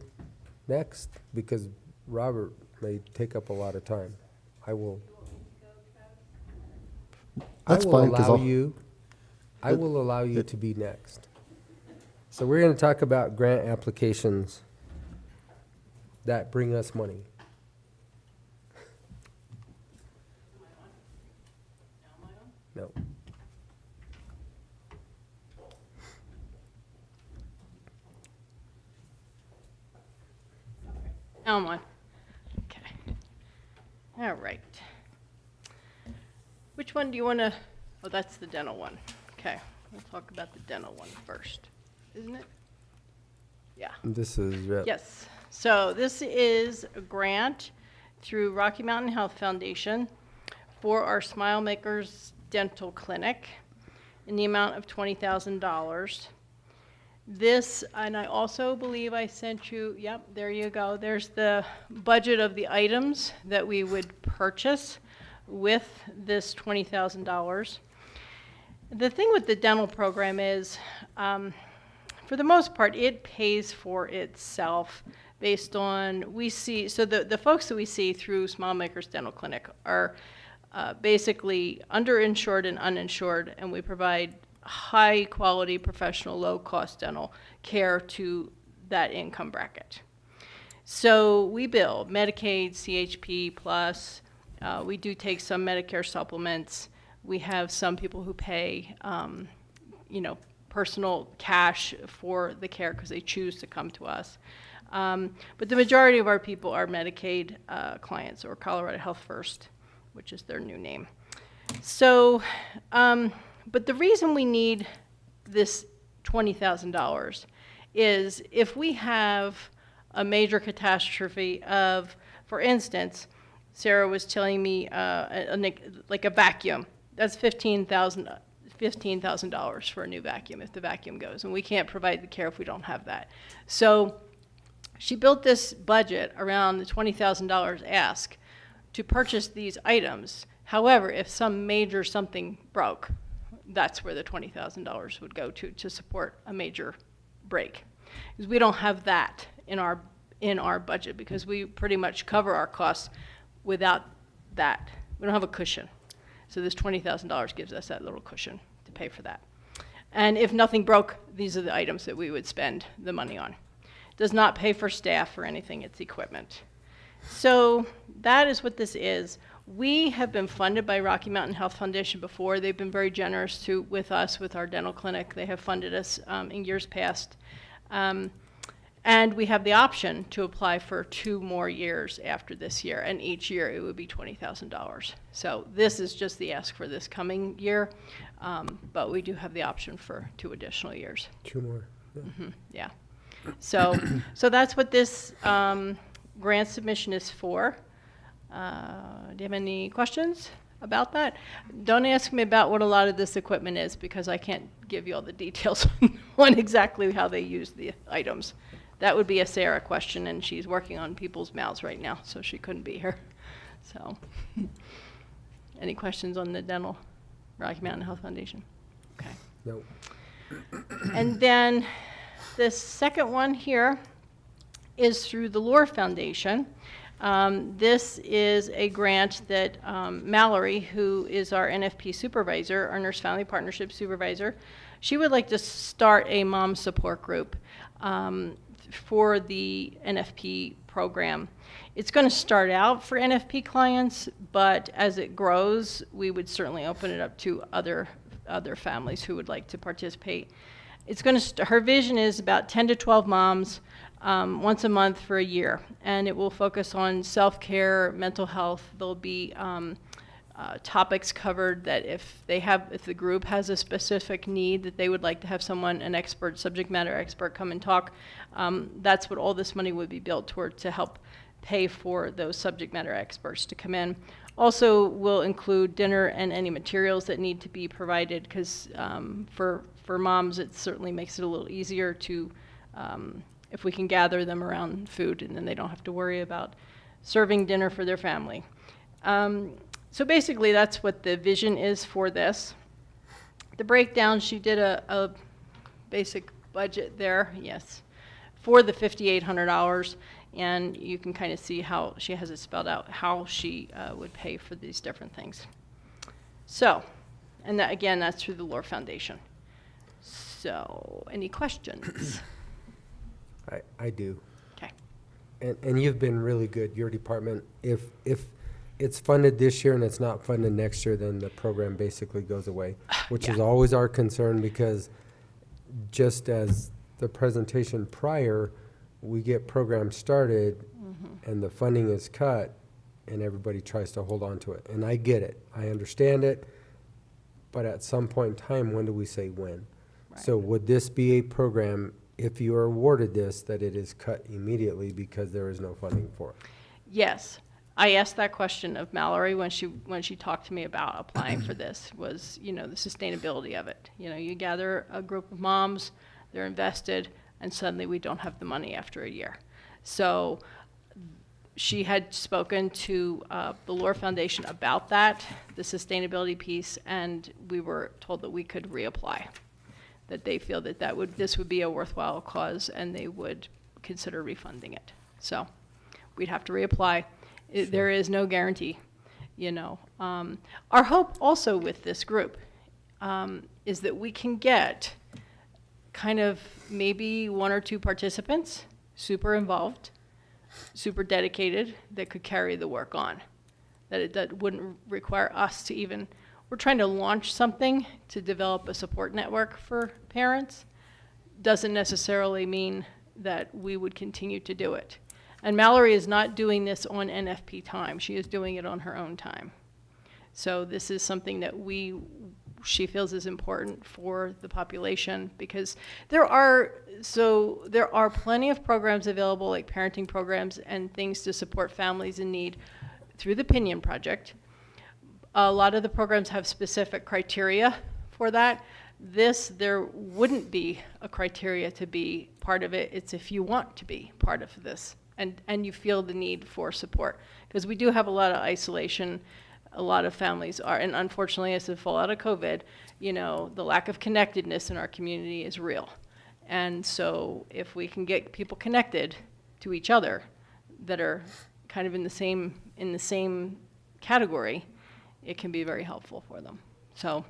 next? Because Robert may take up a lot of time. I will. That's I will fine, 'cause allow I'll- you. I will allow you to be next. So we're going to talk about grant applications that bring us money. No. Now I'm on. Okay. right. Which one do you want to, oh, that's the dental one. Okay, we'll talk about the dental one first, isn't it? Yeah. This is, Yes. So this is a grant through Rocky Mountain Health Foundation for our Smile Makers Dental Clinic in the amount of $20,000. This, and I also believe I sent you, yep, there you go. There's the budget of the items that we would purchase with this $20,000. The thing with the dental program is, for the most part, it pays for itself based on, we see, so the folks that we see through Smile Makers Dental Clinic are basically underinsured and uninsured, and we provide high quality, professional, low cost dental care to that income bracket. So we bill Medicaid, CHP plus, we do take some Medicare supplements. We have some people who pay, personal cash for the care because they choose to come to us. But the majority of our people are Medicaid clients, or Colorado Health First, which is their new name. So, but the reason we need this $20,000 is if we have a major catastrophe of, for instance, Sarah was telling me like a vacuum, that's $15,000 for a new vacuum if the vacuum goes, and we can't provide the care if we don't have that. So she built this budget around the $20,000 ask to purchase these items. However, if some major something broke, that's where the $20,000 would go to support a major break. Because we don't have that in our budget because we pretty much cover our costs without that. We don't have a cushion. So this $20,000 gives us that little cushion to pay for that. And if nothing broke, these are the items that we would spend the money on. It does not pay for staff or anything, it's equipment. So that is what this is. We have been funded by Rocky Mountain Health Foundation before. They've been very generous with us, with our dental clinic. They have funded us in years past. And we have the option to apply for 2 more years after this year, and each year it would be $20,000. So this is just the ask for this coming year, but we do have the option for 2 additional years. 2 more. Yeah. So that's what this grant submission is for. Do you have any questions about that? Don't ask me about what a lot of this equipment is because I can't give you all the details on exactly how they use the items. That would be a Sarah question, and she's working on people's mouths right now, so she couldn't be here. So, any questions on the dental, Rocky Mountain Health Foundation? Okay. Nope. And then the second one here is through the Lore Foundation. This is a grant that Mallory, who is our NFP supervisor, our Nurse Family Partnership supervisor, she would like to start a mom support group for the NFP program. It's going to start out for NFP clients, but as it grows, we would certainly open it up to other families who would like to participate. It's going to her vision is about 10 to 12 moms once a month for a year, and it will focus on self-care, mental health. There'll be topics covered that if the group has a specific need that they would like to have someone, an expert, subject matter expert, come and talk, that's what all this money would be built toward, to help pay for those subject matter experts to come in. Also will include dinner and any materials that need to be provided, because for moms it certainly makes it a little easier to if we can gather them around food, and then they don't have to worry about serving dinner for their family. So basically that's what the vision is for this. The breakdown, she did a basic budget there, yes, for the $5,800, and you can kind of see how she has it spelled out, how she would pay for these different things. So, and that, again, that's through the Lore Foundation. So, any questions? I do. Okay. And you've been really good, your department. If it's funded this year and it's not funded next year, then the program basically goes away, which is always our concern, because just as the presentation prior, we get programs started and the funding is cut, and everybody tries to hold on to it. And I get it, I understand it, but at some point in time, when do we say when? So would this be a program, if you are awarded this, that it is cut immediately because there is no funding for it? Yes. I asked that question of Mallory when she talked to me about applying for this, was, the sustainability of it. You gather a group of moms, they're invested, and suddenly we don't have the money after a year. So she had spoken to the Lohr Foundation about that, the sustainability piece, and we were told that we could reapply, that they feel that this would be a worthwhile cause and they would consider refunding it. So we'd have to reapply. There is no guarantee, Our hope also with this group is that we can get kind of maybe 1 or 2 participants, super involved, super dedicated, that could carry the work on. That wouldn't require us to even, we're trying to launch something to develop a support network for parents. Doesn't necessarily mean that we would continue to do it. And Mallory is not doing this on NFP time. She is doing it on her own time. So this is something that she feels is important for the population, because there are plenty of programs available, like parenting programs and things to support families in need through the Pinion Project. A lot of the programs have specific criteria for that. There wouldn't be a criteria to be part of it. It's if you want to be part of this and you feel the need for support. Because we do have a lot of isolation. A lot of families are, and unfortunately as a fallout of COVID, the lack of connectedness in our community is real. And so if we can get people connected to each other that are kind of in the same category, it can be very helpful for them. So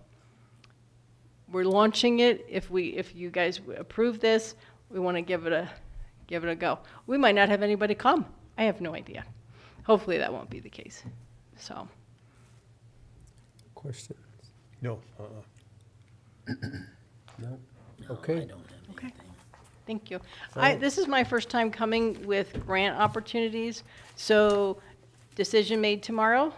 we're launching it. If you guys approve this, we want to give it a go. We might not have anybody come. I have no idea. Hopefully that won't be the case. So. Questions? No, No? No, Okay. I don't have Okay. anything. Thank you. Right. This is my first time coming with grant opportunities, so decision made tomorrow,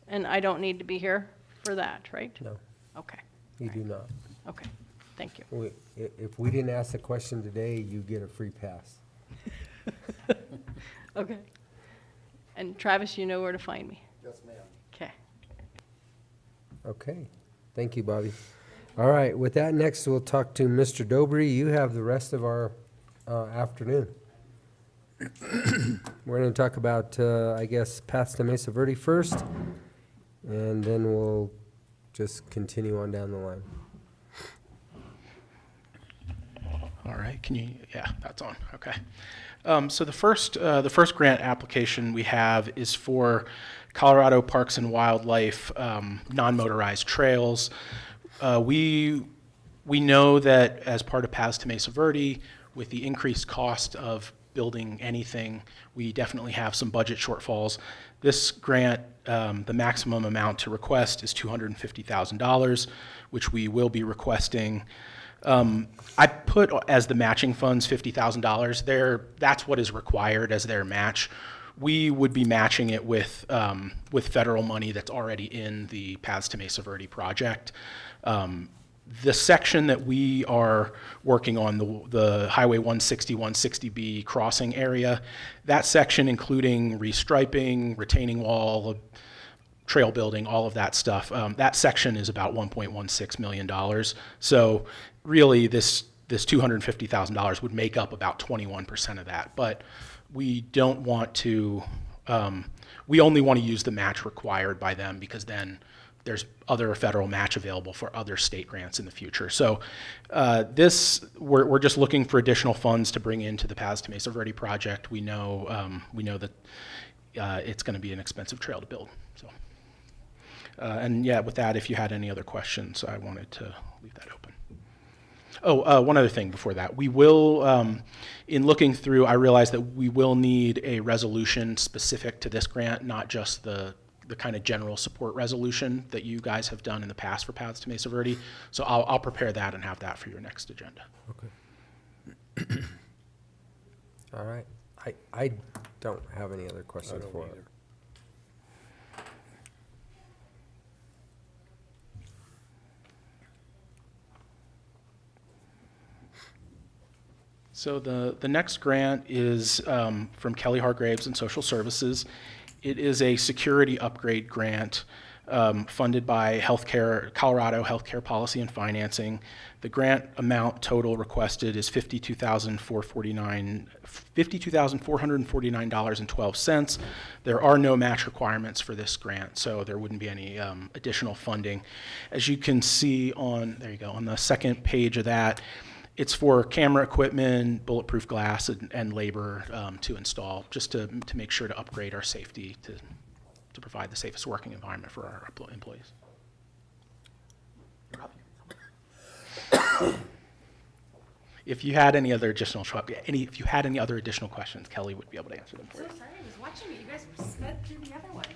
and I don't need to be here for that, right? No, Okay, you do not. okay, thank you. If we didn't ask the question today, you get a free pass. Okay. And Travis, you know where to find me. Yes, ma'am. Okay. Okay, thank you, Bobby. All right, with that, next we'll talk to Mr. Dobry. You have the rest of our afternoon. We're going to talk about, I guess, paths to Mesa Verde first, and then we'll just continue on down the line. All right, yeah, that's on, okay. So the first grant application we have is for Colorado Parks and Wildlife non-motorized trails. We know that as part of Paths to Mesa Verde, with the increased cost of building anything, we definitely have some budget shortfalls. This grant, the maximum amount to request is $250,000, which we will be requesting. I put as the matching funds $50,000 there. That's what is required as their match. We would be matching it with federal money that's already in the Paths to Mesa Verde project. The section that we are working on, the Highway 160, 160B crossing area, that section including restriping, retaining wall, trail building, all of that stuff, that section is about $1.16 million. So really this $250,000 would make up about 21% of that. But we don't want to, we only want to use the match required by them, because then there's other federal match available for other state grants in the future. So we're just looking for additional funds to bring into the Paths to Mesa Verde project. We know that it's going to be an expensive trail to build. So, and yeah, with that, if you had any other questions, I wanted to leave that open. Oh, one other thing before that. We will, in looking through, I realize that we will need a resolution specific to this grant, not just the kind of general support resolution that you guys have done in the past for Paths to Mesa Verde. So I'll prepare that and have that for your next agenda. Okay. All right. I don't have any other questions don't for either. it. So the next grant is from Kelly Hargraves and Social Services. It is a security upgrade grant funded by Colorado Healthcare Policy and Financing. The grant amount total requested is $52,449.12. There are no match requirements for this grant, so there wouldn't be any additional funding. As you can see on, there you go, on the second page of that, it's for camera equipment, bulletproof glass, and labor to install, just to make sure to upgrade our safety to provide the safest working environment for our employees. If you had any other additional questions, Kelly would be able to answer them for you. So sorry, I was watching it. You guys sped through the other one.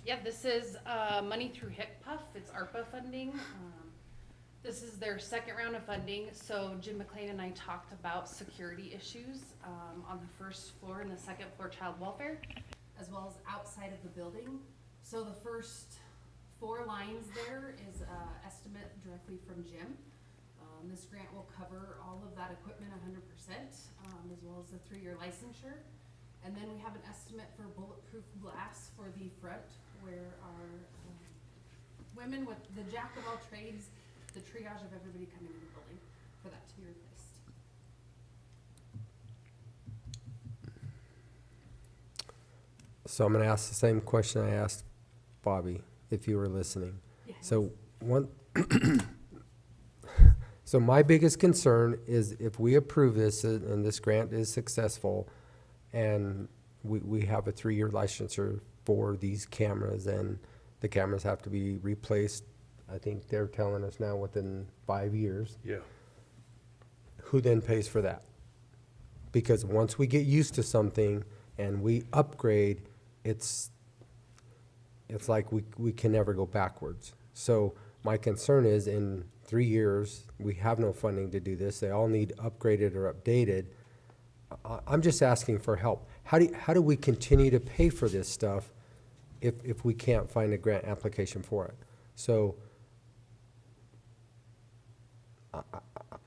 Yeah, this is money through HCPF. It's ARPA funding. This is their second round of funding. So Jim McLean and I talked about security issues on the first floor and the second floor child welfare, as well as outside of the building. So the first 4 lines there is estimate directly from Jim. This grant will cover all of that equipment 100%, as well as the 3-year licensure. And then we have an estimate for bulletproof glass for the front, where our women with the jack of all trades, the triage of everybody coming in the building, for that to be replaced. So I'm gonna ask the same question I asked Bobby, if you were listening. Yeah. So so my biggest concern is if we approve this and this grant is successful and we have a 3-year licensure for these cameras and the cameras have to be replaced, I think they're telling us now within 5 years. Yeah. Who then pays for that? Because once we get used to something and we upgrade, it's like we can never go backwards. So my concern is in 3 years, we have no funding to do this. They all need upgraded or updated. I'm just asking for help. How do we continue to pay for this stuff if we can't find a grant application for it? So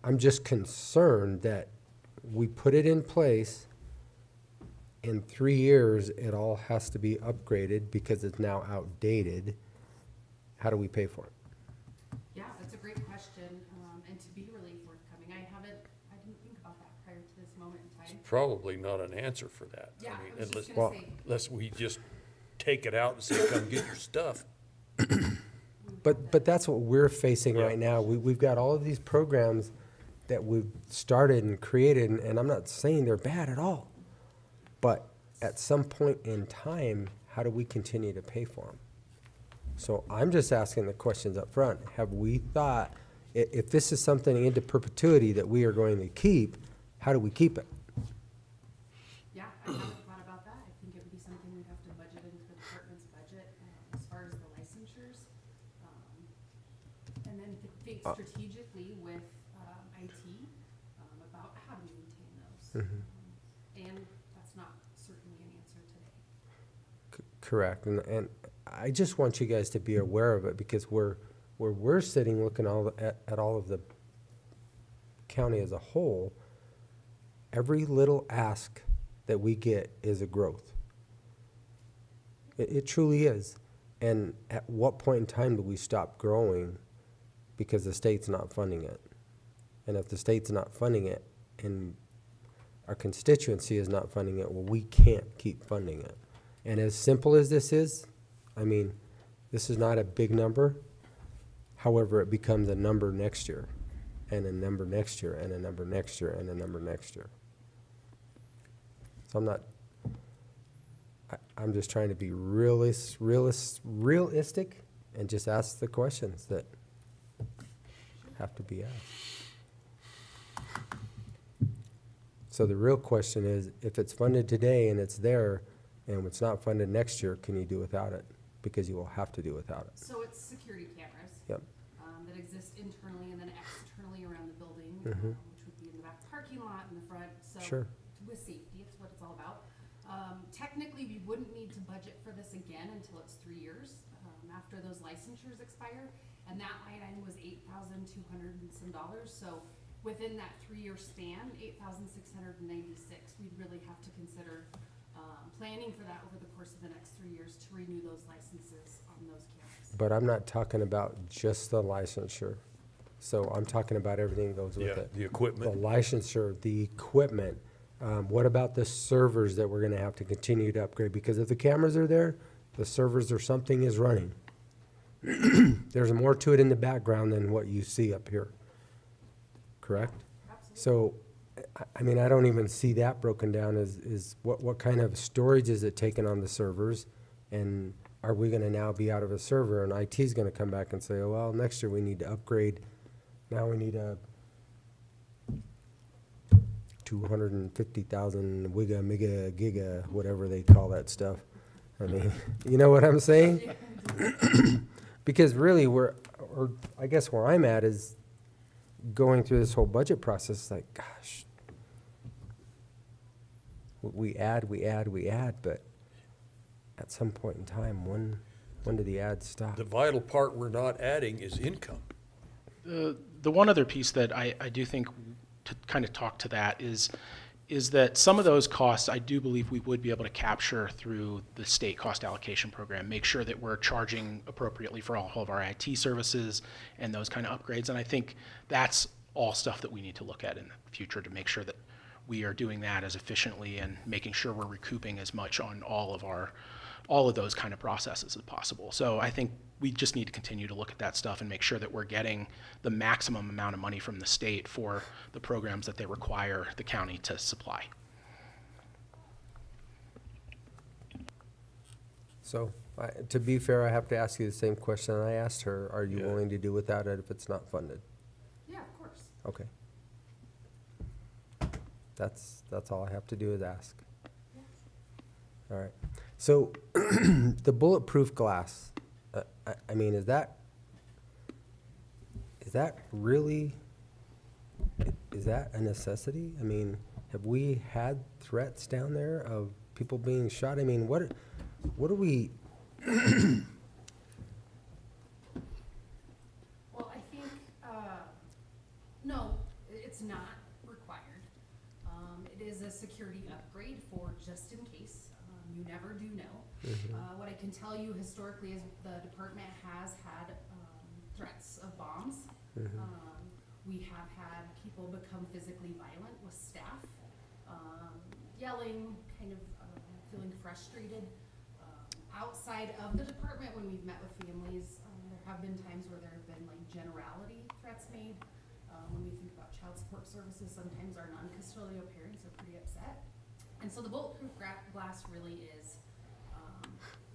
I'm just concerned that we put it in place. In 3 years, it all has to be upgraded because it's now outdated. How do we pay for it? Yeah, that's a great question, and to be really forthcoming, I didn't think about that prior to this moment in time. Probably not an answer for that. Yeah, mean, I was just unless, gonna say, unless we just take it out and say, come get your stuff. But that's what we're facing Yeah. right now. We've got all of these programs that we've started and created, and I'm not saying they're bad at all. But at some point in time, how do we continue to pay for them? So I'm just asking the questions up front. Have we thought, if this is something into perpetuity that we are going to keep, how do we keep it? yeah, I haven't thought about that. I think it would be something we'd have to budget into the department's budget, as far as the licensures. And then think strategically with, IT, about how to maintain those. And that's not certainly an answer today. Correct, and I just want you guys to be aware of it, because we're sitting looking at all of the county as a whole, every little ask that we get is a growth. It truly is. And at what point in time do we stop growing because the state's not funding it? And if the state's not funding it and our constituency is not funding it, well, we can't keep funding it. And as simple as this is, I mean, this is not a big number. However, it becomes a number next year, and a number next year, and a number next year, and a number next year. So I'm just trying to be realistic and just ask the questions that have to be asked. So the real question is, if it's funded today and it's there, and it's not funded next year, can you do without it? Because you will have to do without it. So it's security cameras. Yep. That exist internally and then externally around the building, which would be in the back parking lot, in the front, so. Sure. With safety, it's what it's all about. Technically, we wouldn't need to budget for this again until it's 3 years, after those licensures expire. And that line item was $8,200 and some dollars, so within that 3-year span, $8,696, we'd really have to consider, planning for that over the course of the next 3 years to renew those licenses on those campuses. But I'm not talking about just the licensure. So I'm talking about everything that goes with Yeah, it. the The equipment. licensure, the equipment. What about the servers that we're gonna have to continue to upgrade? Because if the cameras are there, the servers or something is running. There's more to it in the background than what you see up here. Correct? So, I mean, I don't even see that broken down is what kind of storage is it taking on the servers? And are we gonna now be out of a server and IT's gonna come back and say, oh, well, next year we need to upgrade. Now we need a 250,000 wiga, mega, giga, whatever they call that stuff. I mean, you know what I'm saying? Because really or I guess where I'm at is going through this whole budget process, like, gosh, we add, but at some point in time, when do the ads stop? The vital part we're not adding is income. The one other piece that I do think to kind of talk to that is that some of those costs, I do believe we would be able to capture through the state cost allocation program, make sure that we're charging appropriately for all of our IT services and those kind of upgrades. And I think that's all stuff that we need to look at in the future to make sure that we are doing that as efficiently and making sure we're recouping as much on all of those kind of processes as possible. So I think we just need to continue to look at that stuff and make sure that we're getting the maximum amount of money from the state for the programs that they require the county to supply. So, to be fair, I have to ask you the same question I asked her. Are you Yeah. willing to do without it if it's not funded? Yeah, of course. Okay. That's all I have to do is ask. All right. So, the bulletproof glass, I mean, is that really, is that a necessity? I mean, have we had threats down there of people being shot? I mean, what are we, Well, I think, no, it's not required. It is a security upgrade for just in case. You never do know. What I can tell you historically is the department has had threats of bombs. We have had people become physically violent with staff, yelling, kind of feeling frustrated. Outside of the department, when we've met with families, there have been times where there have been like generality threats made. When we think about child support services, sometimes our non-custodial parents are pretty upset. And so the bulletproof glass really is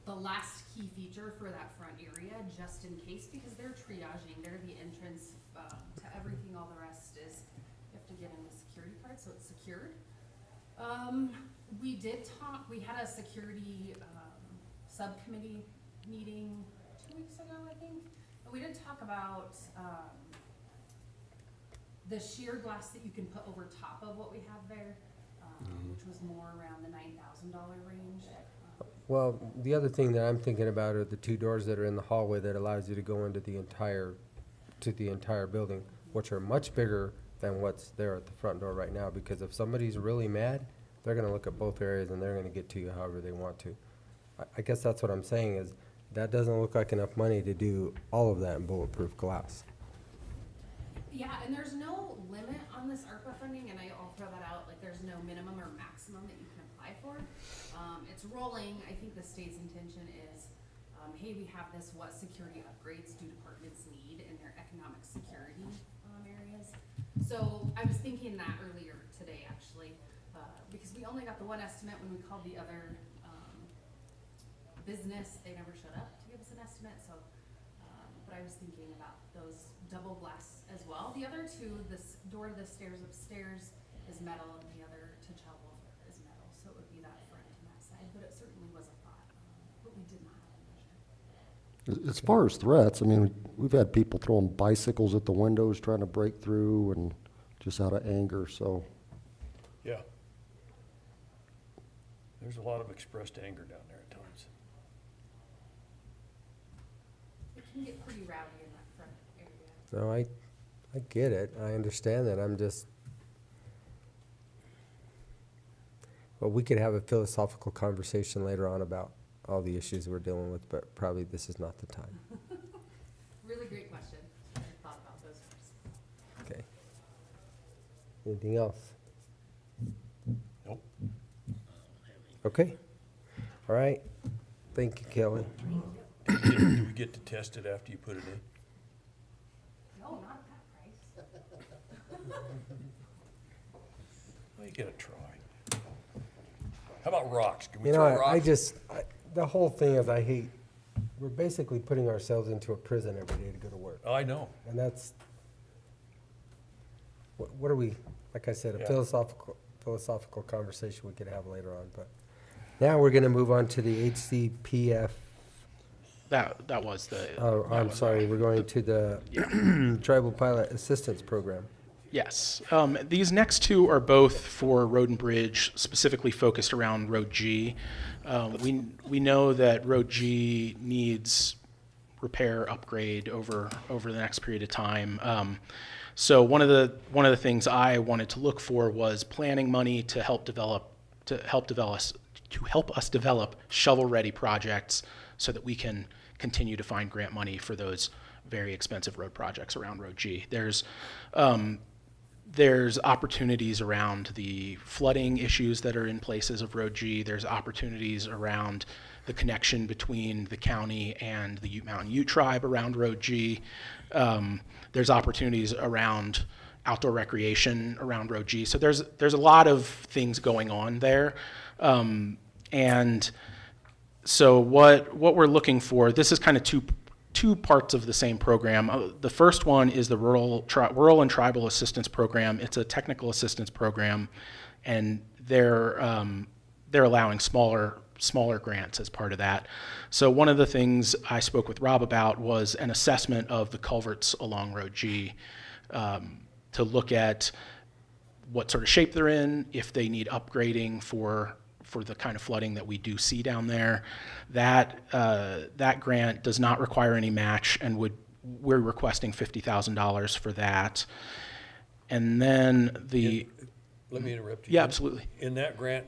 the last key feature for that front area, just in case, because they're triaging, they're the entrance to everything. All the rest is, you have to get in the security card, so it's secured. We did talk, we had a security subcommittee meeting 2 weeks ago, I think, and we did talk about the sheer glass that you can put over top of what we have there, which was more around the $9,000 range. well, the other thing that I'm thinking about are the two doors that are in the hallway that allows you to go into the entire building, which are much bigger than what's there at the front door right now, because if somebody's really mad, they're gonna look at both areas and they're gonna get to you however they want to. I guess that's what I'm saying is, that doesn't look like enough money to do all of that in bulletproof glass. Yeah, and there's no limit on this ARPA funding, and I'll throw that out, like, there's no minimum or maximum that you can apply for. It's rolling. I think the state's intention is, hey, we have this, what security upgrades do departments need in their economic security areas? So I was thinking that earlier today, actually, because we only got the one estimate when we called the other business. They never showed up to give us an estimate, so, but I was thinking about those double glass as well. The other two, this door to the stairs upstairs is metal, and the other to child welfare is metal, so it would be that front and that side, but it certainly was a thought, but we did not have a measure. As far as threats, I mean, we've had people throwing bicycles at the windows trying to break through and just out of anger, so. Yeah. There's a lot of expressed anger down there at times. It can get pretty rowdy in that front No, I get it. I understand that. I'm just, well, we could have a philosophical conversation later on about all the issues we're dealing with, but probably this is not the time. Really great question. I thought about those first. Okay. Anything else? Nope. Okay. All right. Thank you, Kelly. Do we get to test it after you put it in? No, not at that price. Well, you gotta try. How about rocks? Can we You know, throw I rocks? just, the whole thing is I hate, we're basically putting ourselves into a prison every day to go to work. Oh, I know. And that's, what are we, like I said, a Yeah. philosophical conversation we could have later on, but now we're gonna move on to the HCPF. That was the. Oh, that I'm was- sorry, we're going to the Tribal Pilot Assistance Program. Yes. These next two are both for Road and Bridge, specifically focused around Road G. We know that Road G needs repair, upgrade over the next period of time. So one of the things I wanted to look for was planning money to help us develop shovel-ready projects so that we can continue to find grant money for those very expensive road projects around Road G. There's opportunities around the flooding issues that are in places of Road G. There's opportunities around the connection between the county and the Ute Mountain Ute tribe around Road G. There's opportunities around outdoor recreation around Road G. So there's a lot of things going on there. And so what we're looking for, this is kind of two parts of the same program. The first one is the Rural and Tribal Assistance Program. It's a technical assistance program, and they're allowing smaller grants as part of that. So one of the things I spoke with Rob about was an assessment of the culverts along Road G, to look at what sort of shape they're in, if they need upgrading for the kind of flooding that we do see down there. That grant does not require any match, and we're requesting $50,000 for that. And then Let me interrupt you. yeah, absolutely. In that grant,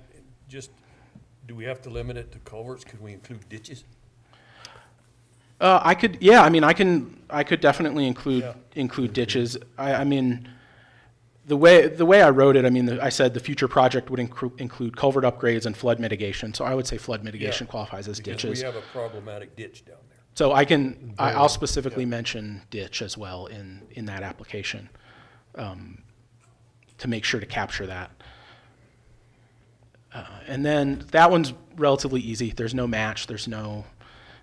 do we have to limit it to culverts? Could we include ditches? I could definitely include ditches. I mean, the way I wrote it, I said the future project would include culvert upgrades and flood mitigation. So I would say flood mitigation Yeah, qualifies as Because ditches. we have a problematic ditch down there. So I'll specifically mention ditch as well in that application, to make sure to capture that. And then that one's relatively easy. There's no match. There's no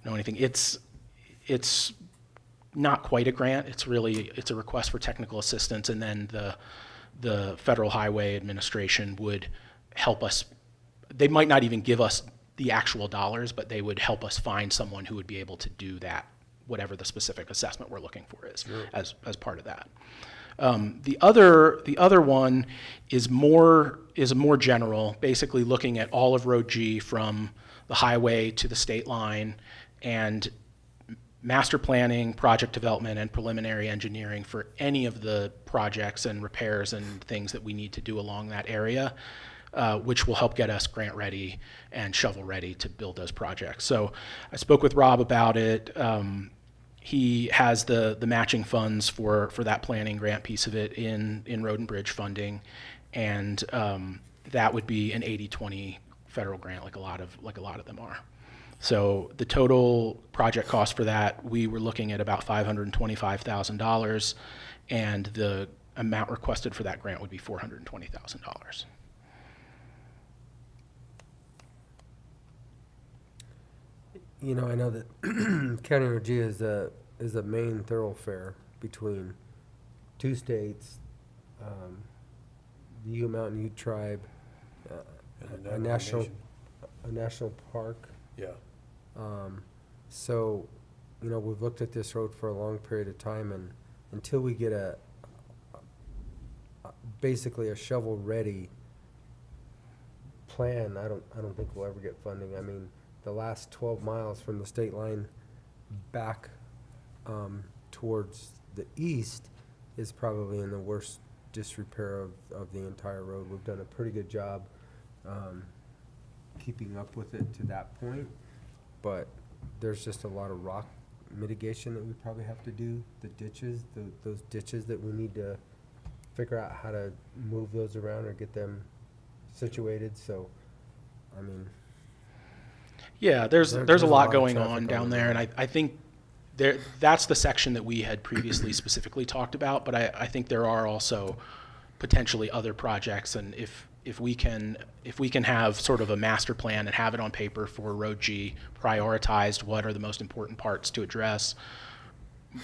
anything. It's not quite a grant. It's a request for technical assistance, and then the Federal Highway Administration would help us. They might not even give us the actual dollars, but they would help us find someone who would be able to do that, whatever the specific assessment we're looking for is, as part of that. The other one is more general, basically looking at all of Road G from the highway to the state line, and master planning, project development, and preliminary engineering for any of the projects and repairs and things that we need to do along that area, which will help get us grant ready and shovel ready to build those projects. So I spoke with Rob about it. He has the matching funds for that planning grant piece of it in Road and Bridge funding, and that would be an 80-20 federal grant, like a lot of them are. So the total project cost for that, we were looking at about $525,000, and the amount requested for that grant would be $420,000. You know, I know that County Road G is a main thoroughfare between two states, the Ute Mountain Ute Tribe, And the a Navajo national park. Yeah. So, you know, we've looked at this road for a long period of time, and until we get basically a shovel-ready plan, I don't think we'll ever get funding. I mean, the last 12 miles from the state line back towards the east is probably in the worst disrepair of the entire road. We've done a pretty good job keeping up with it to that point, but there's just a lot of rock mitigation that we probably have to do. The ditches, those ditches that we need to figure out how to move those around or get them situated, so, I mean. Yeah, there's There's a a lot lot of going traffic on on down the there, road. and I think that's the section that we had previously specifically talked about, but I think there are also potentially other projects, and if we can have sort of a master plan and have it on paper for Road G, prioritized what are the most important parts to address,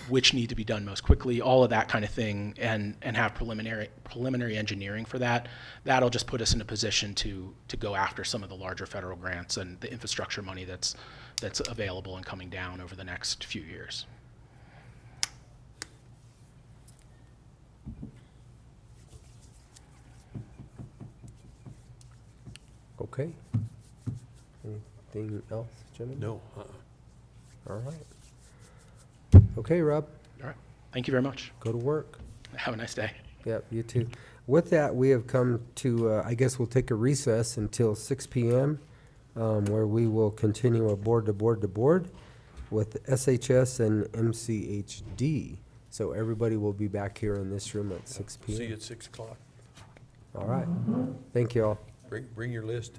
which need to be done most quickly, all of that kind of thing, and have preliminary engineering for that, that'll just put us in a position to go after some of the larger federal grants and the infrastructure money that's available and coming down over the next few years. Okay. Anything else, gentlemen? No, All right. Okay, Rob, All right, thank you very much. go to work. Have a nice day. Yep, you too. With that, we have come to, I guess we'll take a recess until 6 PM, where we will continue a board to board to board with SHS and MCHD. So everybody will be back here in this room at 6 see you PM. at 6 o'clock. All right. Thank you all. Bring your list.